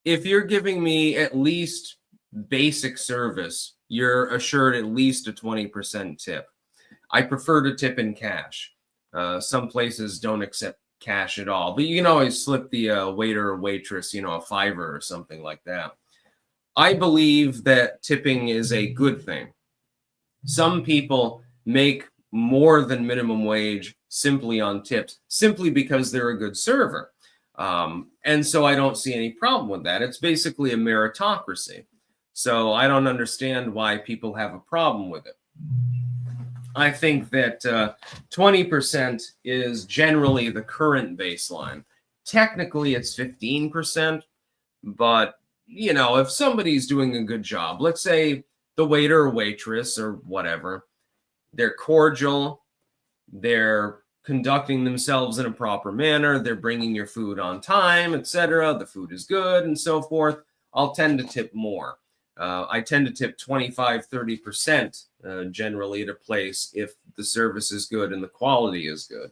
if you're giving me at least basic service, you're assured at least a 20% tip. I prefer to tip in cash. Some places don't accept cash at all, but you can always slip the waiter or waitress, a $5 or something like that. I believe that tipping is a good thing. Some people make more than minimum wage simply on tips, simply because they're a good server. And so I don't see any problem with that. It's basically a meritocracy. So I don't understand why people have a problem with it. I think that 20% is generally the current baseline. Technically, it's 15%, but, if somebody's doing a good job, let's say the waiter or waitress or whatever, they're cordial, they're conducting themselves in a proper manner, they're bringing your food on time, etc., the food is good, and so forth, I'll tend to tip more. I tend to tip 25, 30% generally at a place if the service is good and the quality is good.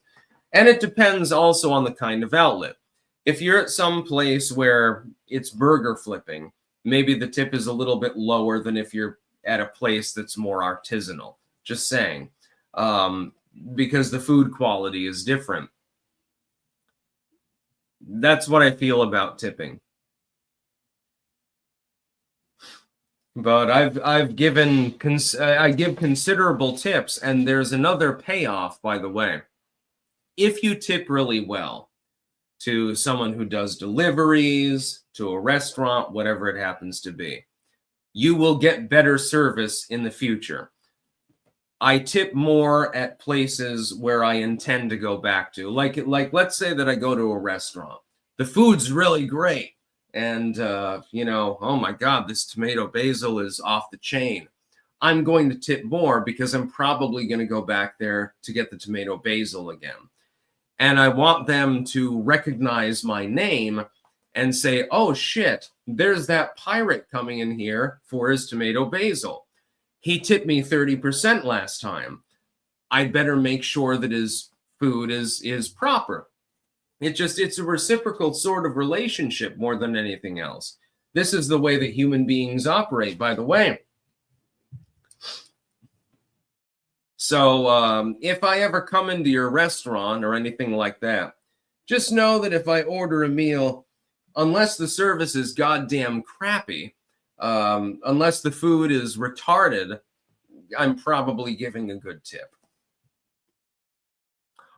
And it depends also on the kind of outlet. If you're at some place where it's burger flipping, maybe the tip is a little bit lower than if you're at a place that's more artisanal. Just saying. Because the food quality is different. That's what I feel about tipping. But I give considerable tips, and there's another payoff, by the way. If you tip really well to someone who does deliveries, to a restaurant, whatever it happens to be, you will get better service in the future. I tip more at places where I intend to go back to. Like let's say that I go to a restaurant. The food's really great. And, oh my God, this tomato basil is off the chain. I'm going to tip more because I'm probably going to go back there to get the tomato basil again. And I want them to recognize my name and say, oh shit, there's that pirate coming in here for his tomato basil. He tipped me 30% last time. I'd better make sure that his food is proper. It's a reciprocal sort of relationship more than anything else. This is the way that human beings operate, by the way. So if I ever come into your restaurant or anything like that, just know that if I order a meal, unless the service is goddamn crappy, unless the food is retarded, I'm probably giving a good tip.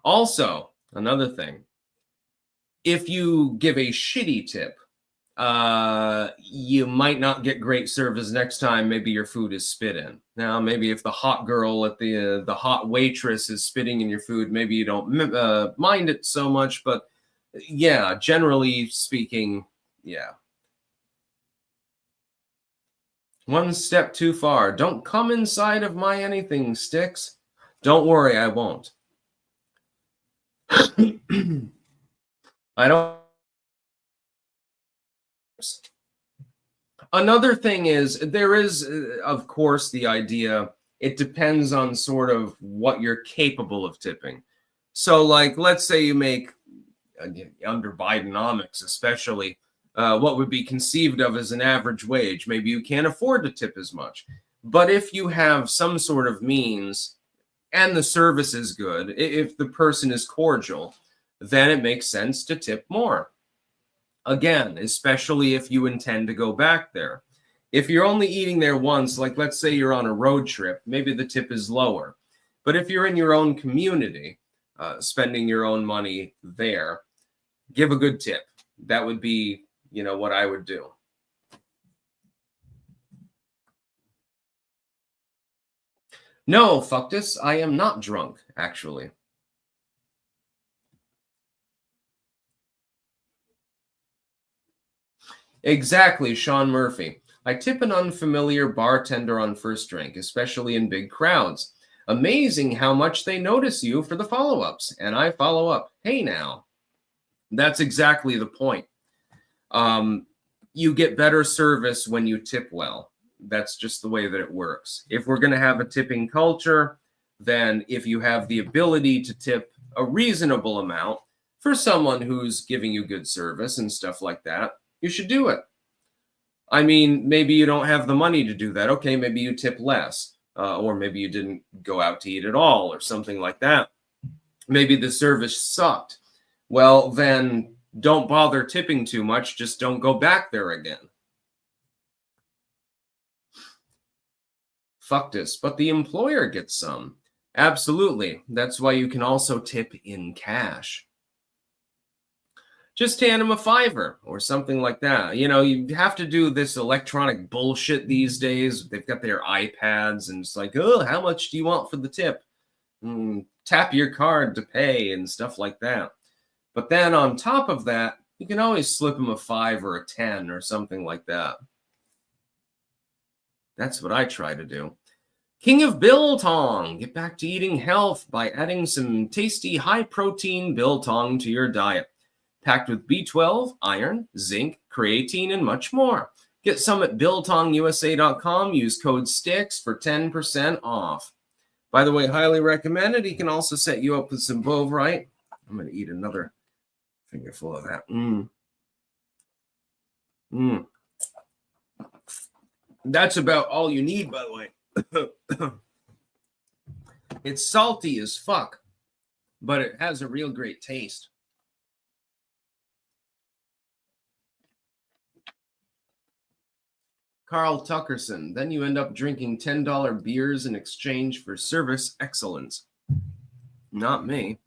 Also, another thing, if you give a shitty tip, you might not get great service next time. Maybe your food is spit in. Now, maybe if the hot girl at the hot waitress is spitting in your food, maybe you don't mind it so much. But yeah, generally speaking, yeah. One step too far. Don't come inside of my anything, Sticks. Don't worry, I won't. I don't. Another thing is, there is, of course, the idea, it depends on sort of what you're capable of tipping. So, like, let's say you make, under Bidenomics especially, what would be conceived of as an average wage. Maybe you can't afford to tip as much. But if you have some sort of means and the service is good, if the person is cordial, then it makes sense to tip more. Again, especially if you intend to go back there. If you're only eating there once, like let's say you're on a road trip, maybe the tip is lower. But if you're in your own community, spending your own money there, give a good tip. That would be, what I would do. No, Fuctus, I am not drunk, actually. Exactly, Sean Murphy. I tip an unfamiliar bartender on first drink, especially in big crowds. Amazing how much they notice you for the follow ups. And I follow up. Hey, now. That's exactly the point. Um, you get better service when you tip well. That's just the way that it works. If we're going to have a tipping culture, then if you have the ability to tip a reasonable amount for someone who's giving you good service and stuff like that, you should do it. I mean, maybe you don't have the money to do that. Okay, maybe you tip less, or maybe you didn't go out to eat at all, or something like that. Maybe the service sucked. Well, then don't bother tipping too much. Just don't go back there again. Fuck this. But the employer gets some. Absolutely. That's why you can also tip in cash. Just hand them a $5 or something like that. You know, you have to do this electronic bullshit these days. They've got their iPads and it's like, oh, how much do you want for the tip? Tap your card to pay and stuff like that. But then on top of that, you can always slip them a 5 or a 10 or something like that. That's what I try to do. King of Biltong, get back to eating health by adding some tasty high-protein biltong to your diet. Packed with B12, iron, zinc, creatine, and much more. Get some at biltongusa.com. Use code STICKS for 10% off. By the way, highly recommended. He can also set you up with some Bovrite. I'm going to eat another fingerful of that. That's about all you need, by the way. It's salty as fuck, but it has a real great taste. Carl Tuckerson. Then you end up drinking $10 beers in exchange for service excellence. Not me.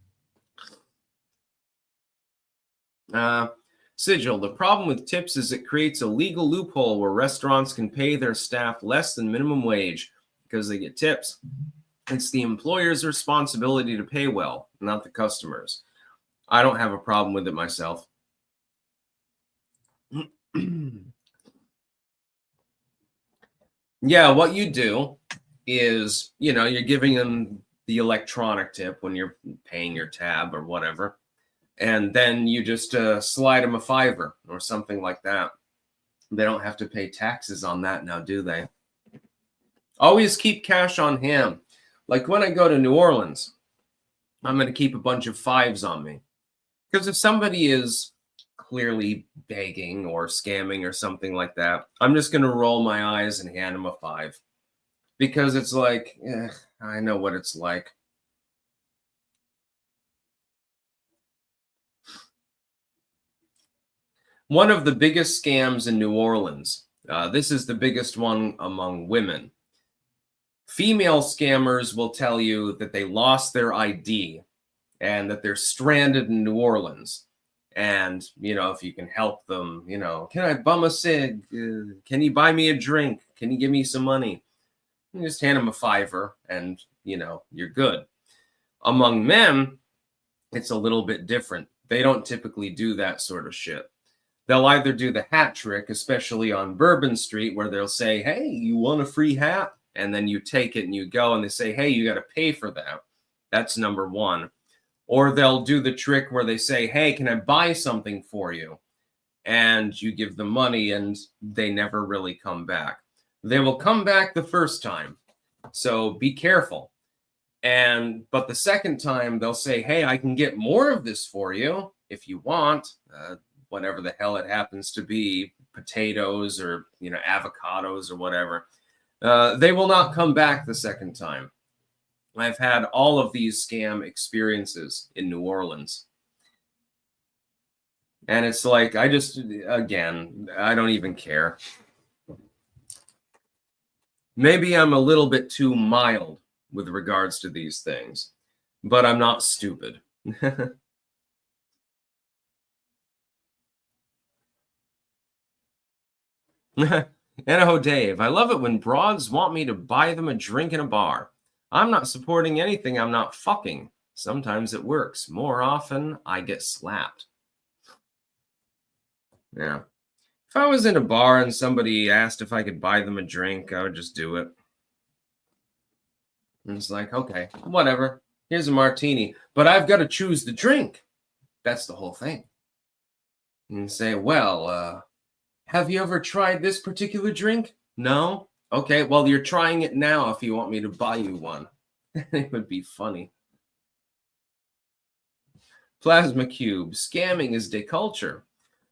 Sigil. The problem with tips is it creates a legal loophole where restaurants can pay their staff less than minimum wage because they get tips. It's the employer's responsibility to pay well, not the customers. I don't have a problem with it myself. Yeah, what you do is, you know, you're giving them the electronic tip when you're paying your tab or whatever. And then you just slide them a $5 or something like that. They don't have to pay taxes on that now, do they? Always keep cash on hand. Like when I go to New Orleans, I'm going to keep a bunch of 5s on me. Because if somebody is clearly begging or scamming or something like that, I'm just going to roll my eyes and hand them a 5. Because it's like, I know what it's like. One of the biggest scams in New Orleans, this is the biggest one among women. Female scammers will tell you that they lost their ID and that they're stranded in New Orleans. And, you know, if you can help them, you know, can I bum a cig? Can you buy me a drink? Can you give me some money? You just hand them a $5 and, you know, you're good. Among men, it's a little bit different. They don't typically do that sort of shit. They'll either do the hat trick, especially on Bourbon Street, where they'll say, hey, you want a free hat? And then you take it and you go and they say, hey, you got to pay for that. That's number one. Or they'll do the trick where they say, hey, can I buy something for you? And you give them money and they never really come back. They will come back the first time. So be careful. But the second time they'll say, hey, I can get more of this for you if you want, whatever the hell it happens to be, potatoes or, you know, avocados or whatever. They will not come back the second time. I've had all of these scam experiences in New Orleans. And it's like, I don't even care. Maybe I'm a little bit too mild with regards to these things, but I'm not stupid. Anaho Dave, I love it when broads want me to buy them a drink in a bar. I'm not supporting anything I'm not fucking. Sometimes it works. More often, I get slapped. Yeah. If I was in a bar and somebody asked if I could buy them a drink, I would just do it. And it's like, okay, whatever. Here's a martini, but I've got to choose the drink. That's the whole thing. And say, well, have you ever tried this particular drink? No? Okay, well, you're trying it now if you want me to buy you one. It would be funny. Plasma Cube, scamming is deculture.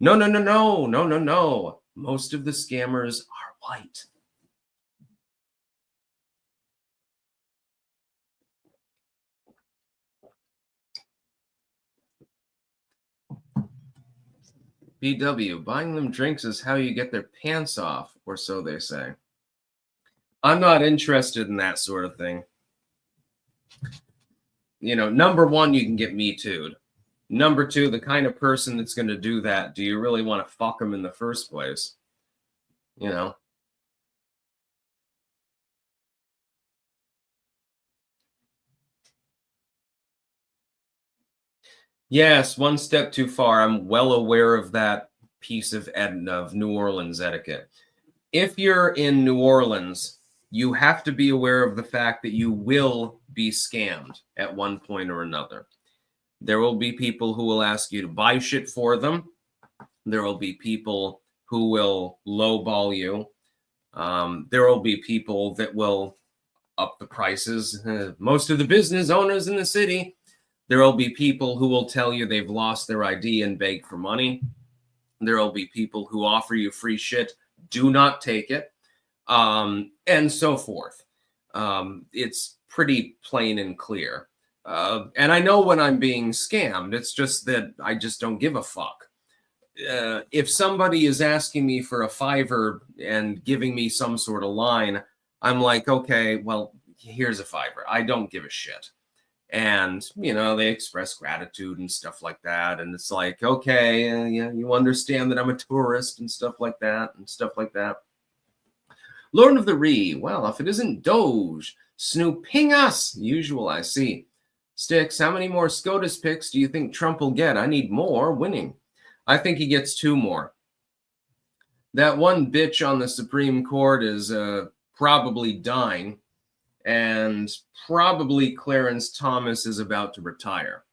No, no, no, no, no, no, no. Most of the scammers are white. BW, buying them drinks is how you get their pants off, or so they say. I'm not interested in that sort of thing. You know, number one, you can get Me Too'd. Number two, the kind of person that's going to do that, do you really want to fuck them in the first place? You know? Yes, one step too far. I'm well aware of that piece of New Orleans etiquette. If you're in New Orleans, you have to be aware of the fact that you will be scammed at one point or another. There will be people who will ask you to buy shit for them. There will be people who will lowball you. There will be people that will up the prices. Most of the business owners in the city, there will be people who will tell you they've lost their ID and beg for money. There will be people who offer you free shit. Do not take it. And so forth. It's pretty plain and clear. And I know when I'm being scammed. It's just that I just don't give a fuck. If somebody is asking me for a $5 and giving me some sort of line, I'm like, okay, well, here's a $5. I don't give a shit. And, you know, they express gratitude and stuff like that. And it's like, okay, yeah, you understand that I'm a tourist and stuff like that. Lord of the Ree, well, if it isn't Doge, snooping us. Usual, I see. Sticks, how many more SCOTUS picks do you think Trump will get? I need more winning. I think he gets 2 more. That one bitch on the Supreme Court is probably dying, and probably Clarence Thomas is about to retire.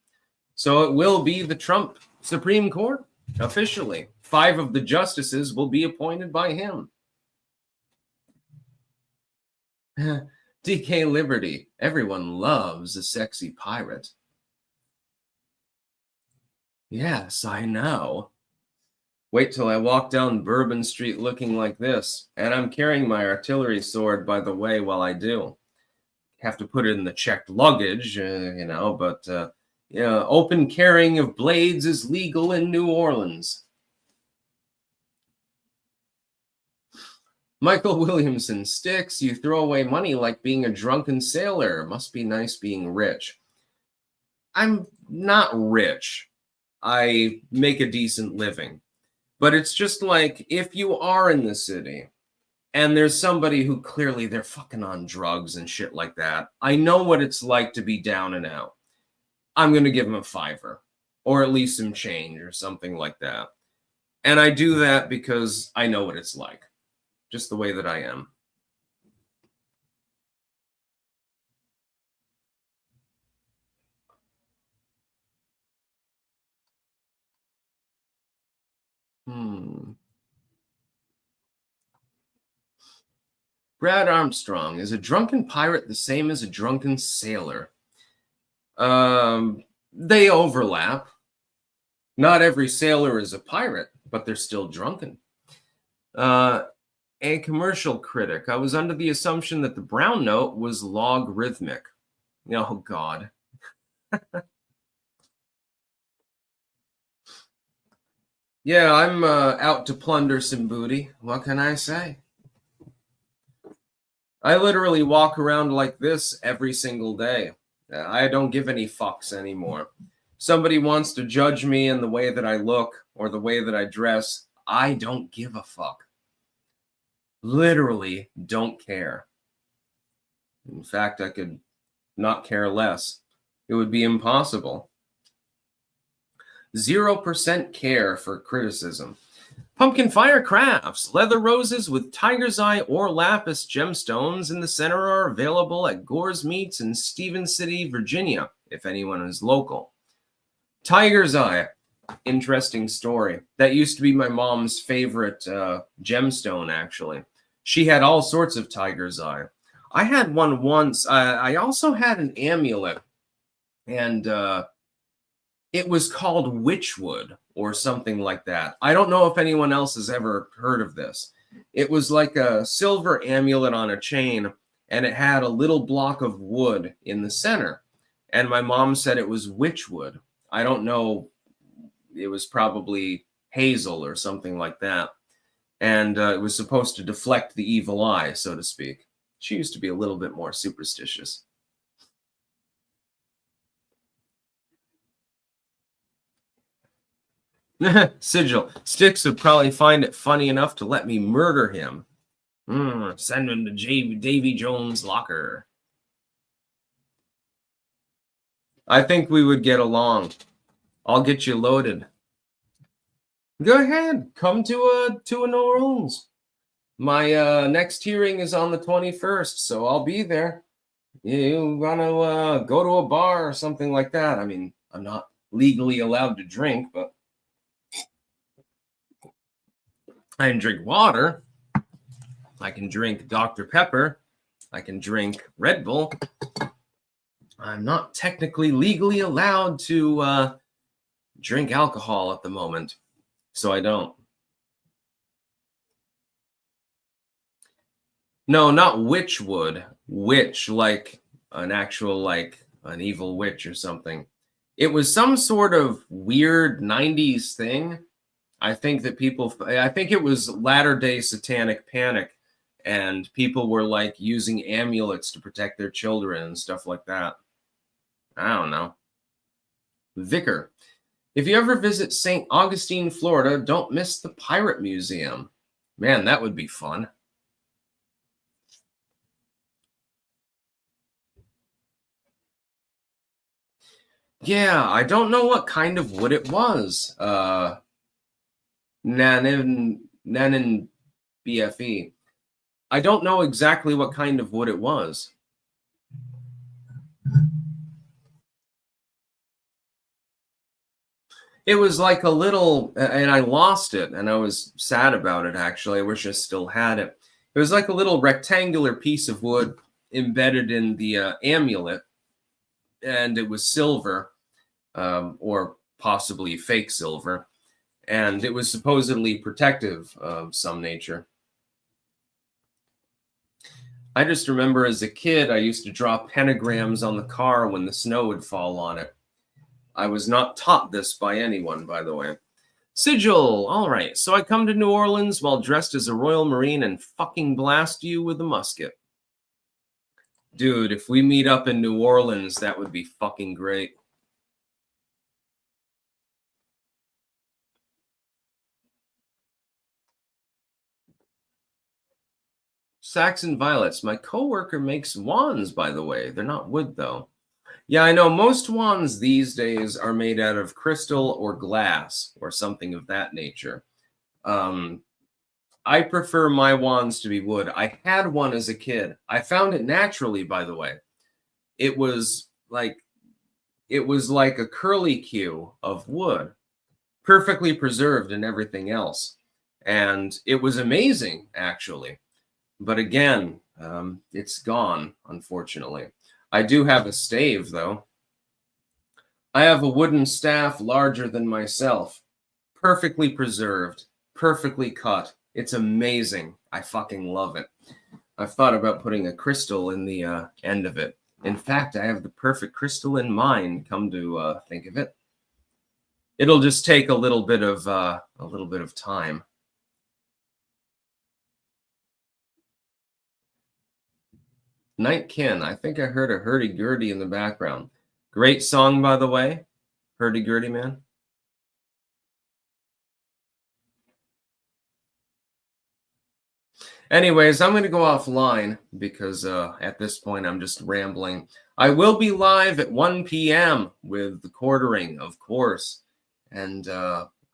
So it will be the Trump Supreme Court, officially. 5 of the justices will be appointed by him. DK Liberty, everyone loves a sexy pirate. Yes, I know. Wait till I walk down Bourbon Street looking like this. And I'm carrying my artillery sword, by the way, while I do. Have to put it in the checked luggage, you know, but open carrying of blades is legal in New Orleans. Michael Williamson, Sticks, you throw away money like being a drunken sailor. Must be nice being rich. I'm not rich. I make a decent living. But it's just like, if you are in the city and there's somebody who clearly they're fucking on drugs and shit like that, I know what it's like to be down and out. I'm going to give them a $5 or at least some change or something like that. And I do that because I know what it's like. Just the way that I am. Brad Armstrong, is a drunken pirate the same as a drunken sailor? They overlap. Not every sailor is a pirate, but they're still drunken. A commercial critic, I was under the assumption that the brown note was logarithmic. Oh, God. Yeah, I'm out to plunder some booty. What can I say? I literally walk around like this every single day. I don't give any fucks anymore. Somebody wants to judge me in the way that I look or the way that I dress. I don't give a fuck. Literally don't care. In fact, I could not care less. It would be impossible. 0% care for criticism. Pumpkin Fire Crafts. Leather roses with tiger's eye or lapis gemstones in the center are available at Gore's Meats in Stevens City, Virginia, if anyone is local. Tiger's eye. Interesting story. That used to be my mom's favorite gemstone, actually. She had all sorts of tiger's eye. I had one once. I also had an amulet, and it was called witchwood or something like that. I don't know if anyone else has ever heard of this. It was like a silver amulet on a chain, and it had a little block of wood in the center. And my mom said it was witchwood. I don't know. It was probably hazel or something like that. And it was supposed to deflect the evil eye, so to speak. She used to be a little bit more superstitious. Sigil. Styx would probably find it funny enough to let me murder him. Send him to Davy Jones' locker. I think we would get along. I'll get you loaded. Go ahead. Come to a New Orleans. My next hearing is on the 21st, so I'll be there. You want to go to a bar or something like that? I mean, I'm not legally allowed to drink, but I can drink water. I can drink Dr. Pepper. I can drink Red Bull. I'm not technically legally allowed to drink alcohol at the moment, so I don't. No, not witchwood. Witch, like an actual, like an evil witch or something. It was some sort of weird 90s thing. I think it was latter-day satanic panic, and people were like using amulets to protect their children and stuff like that. I don't know. Vicar. If you ever visit St. Augustine, Florida, don't miss the Pirate Museum. Man, that would be fun. Yeah, I don't know what kind of wood it was. Nanin BFE. I don't know exactly what kind of wood it was. It was like a little, and I lost it, and I was sad about it, actually. I wish I still had it. It was like a little rectangular piece of wood embedded in the amulet, and it was silver, or possibly fake silver, and it was supposedly protective of some nature. I just remember as a kid, I used to draw pentagrams on the car when the snow would fall on it. I was not taught this by anyone, by the way. Sigil, all right. So I come to New Orleans while dressed as a Royal Marine and fucking blast you with a musket. Dude, if we meet up in New Orleans, that would be fucking great. Saxon Violets. My coworker makes wands, by the way. They're not wood, though. Yeah, I know most wands these days are made out of crystal or glass or something of that nature. I prefer my wands to be wood. I had one as a kid. I found it naturally, by the way. It was like a curlicue of wood, perfectly preserved and everything else. And it was amazing, actually. But again, it's gone, unfortunately. I do have a stave, though. I have a wooden staff larger than myself, perfectly preserved, perfectly cut. It's amazing. I fucking love it. I've thought about putting a crystal in the end of it. In fact, I have the perfect crystal in mind, come to think of it. It'll just take a little bit of time. Nightkin, I think I heard a hurdy-gurdy in the background. Great song, by the way. Hurdy-gurdy, man. Anyways, I'm going to go offline because at this point I'm just rambling. I will be live at 1 p.m. with the quartering, of course. And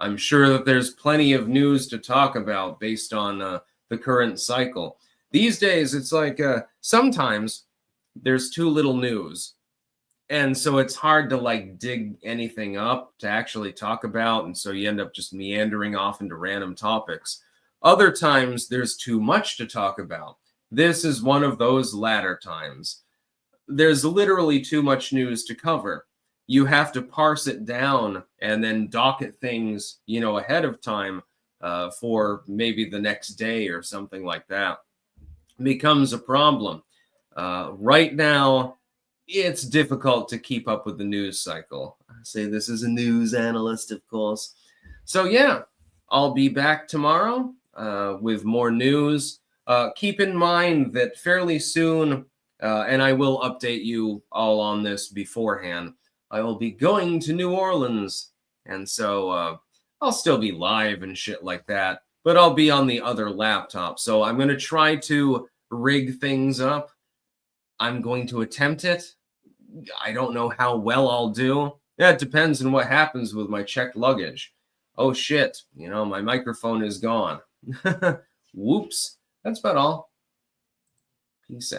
I'm sure that there's plenty of news to talk about based on the current cycle. These days, it's like sometimes there's too little news. And so it's hard to like dig anything up to actually talk about. And so you end up just meandering off into random topics. Other times there's too much to talk about. This is one of those latter times. There's literally too much news to cover. You have to parse it down and then docket things, ahead of time for maybe the next day or something like that. It becomes a problem. Right now, it's difficult to keep up with the news cycle. I say this as a news analyst, of course. So yeah, I'll be back tomorrow with more news. Keep in mind that fairly soon, and I will update you all on this beforehand, I will be going to New Orleans. And so I'll still be live and shit like that, but I'll be on the other laptop. So I'm going to try to rig things up. I'm going to attempt it. I don't know how well I'll do. Yeah, it depends on what happens with my checked luggage. Oh shit, my microphone is gone. Whoops. That's about all. Peace out.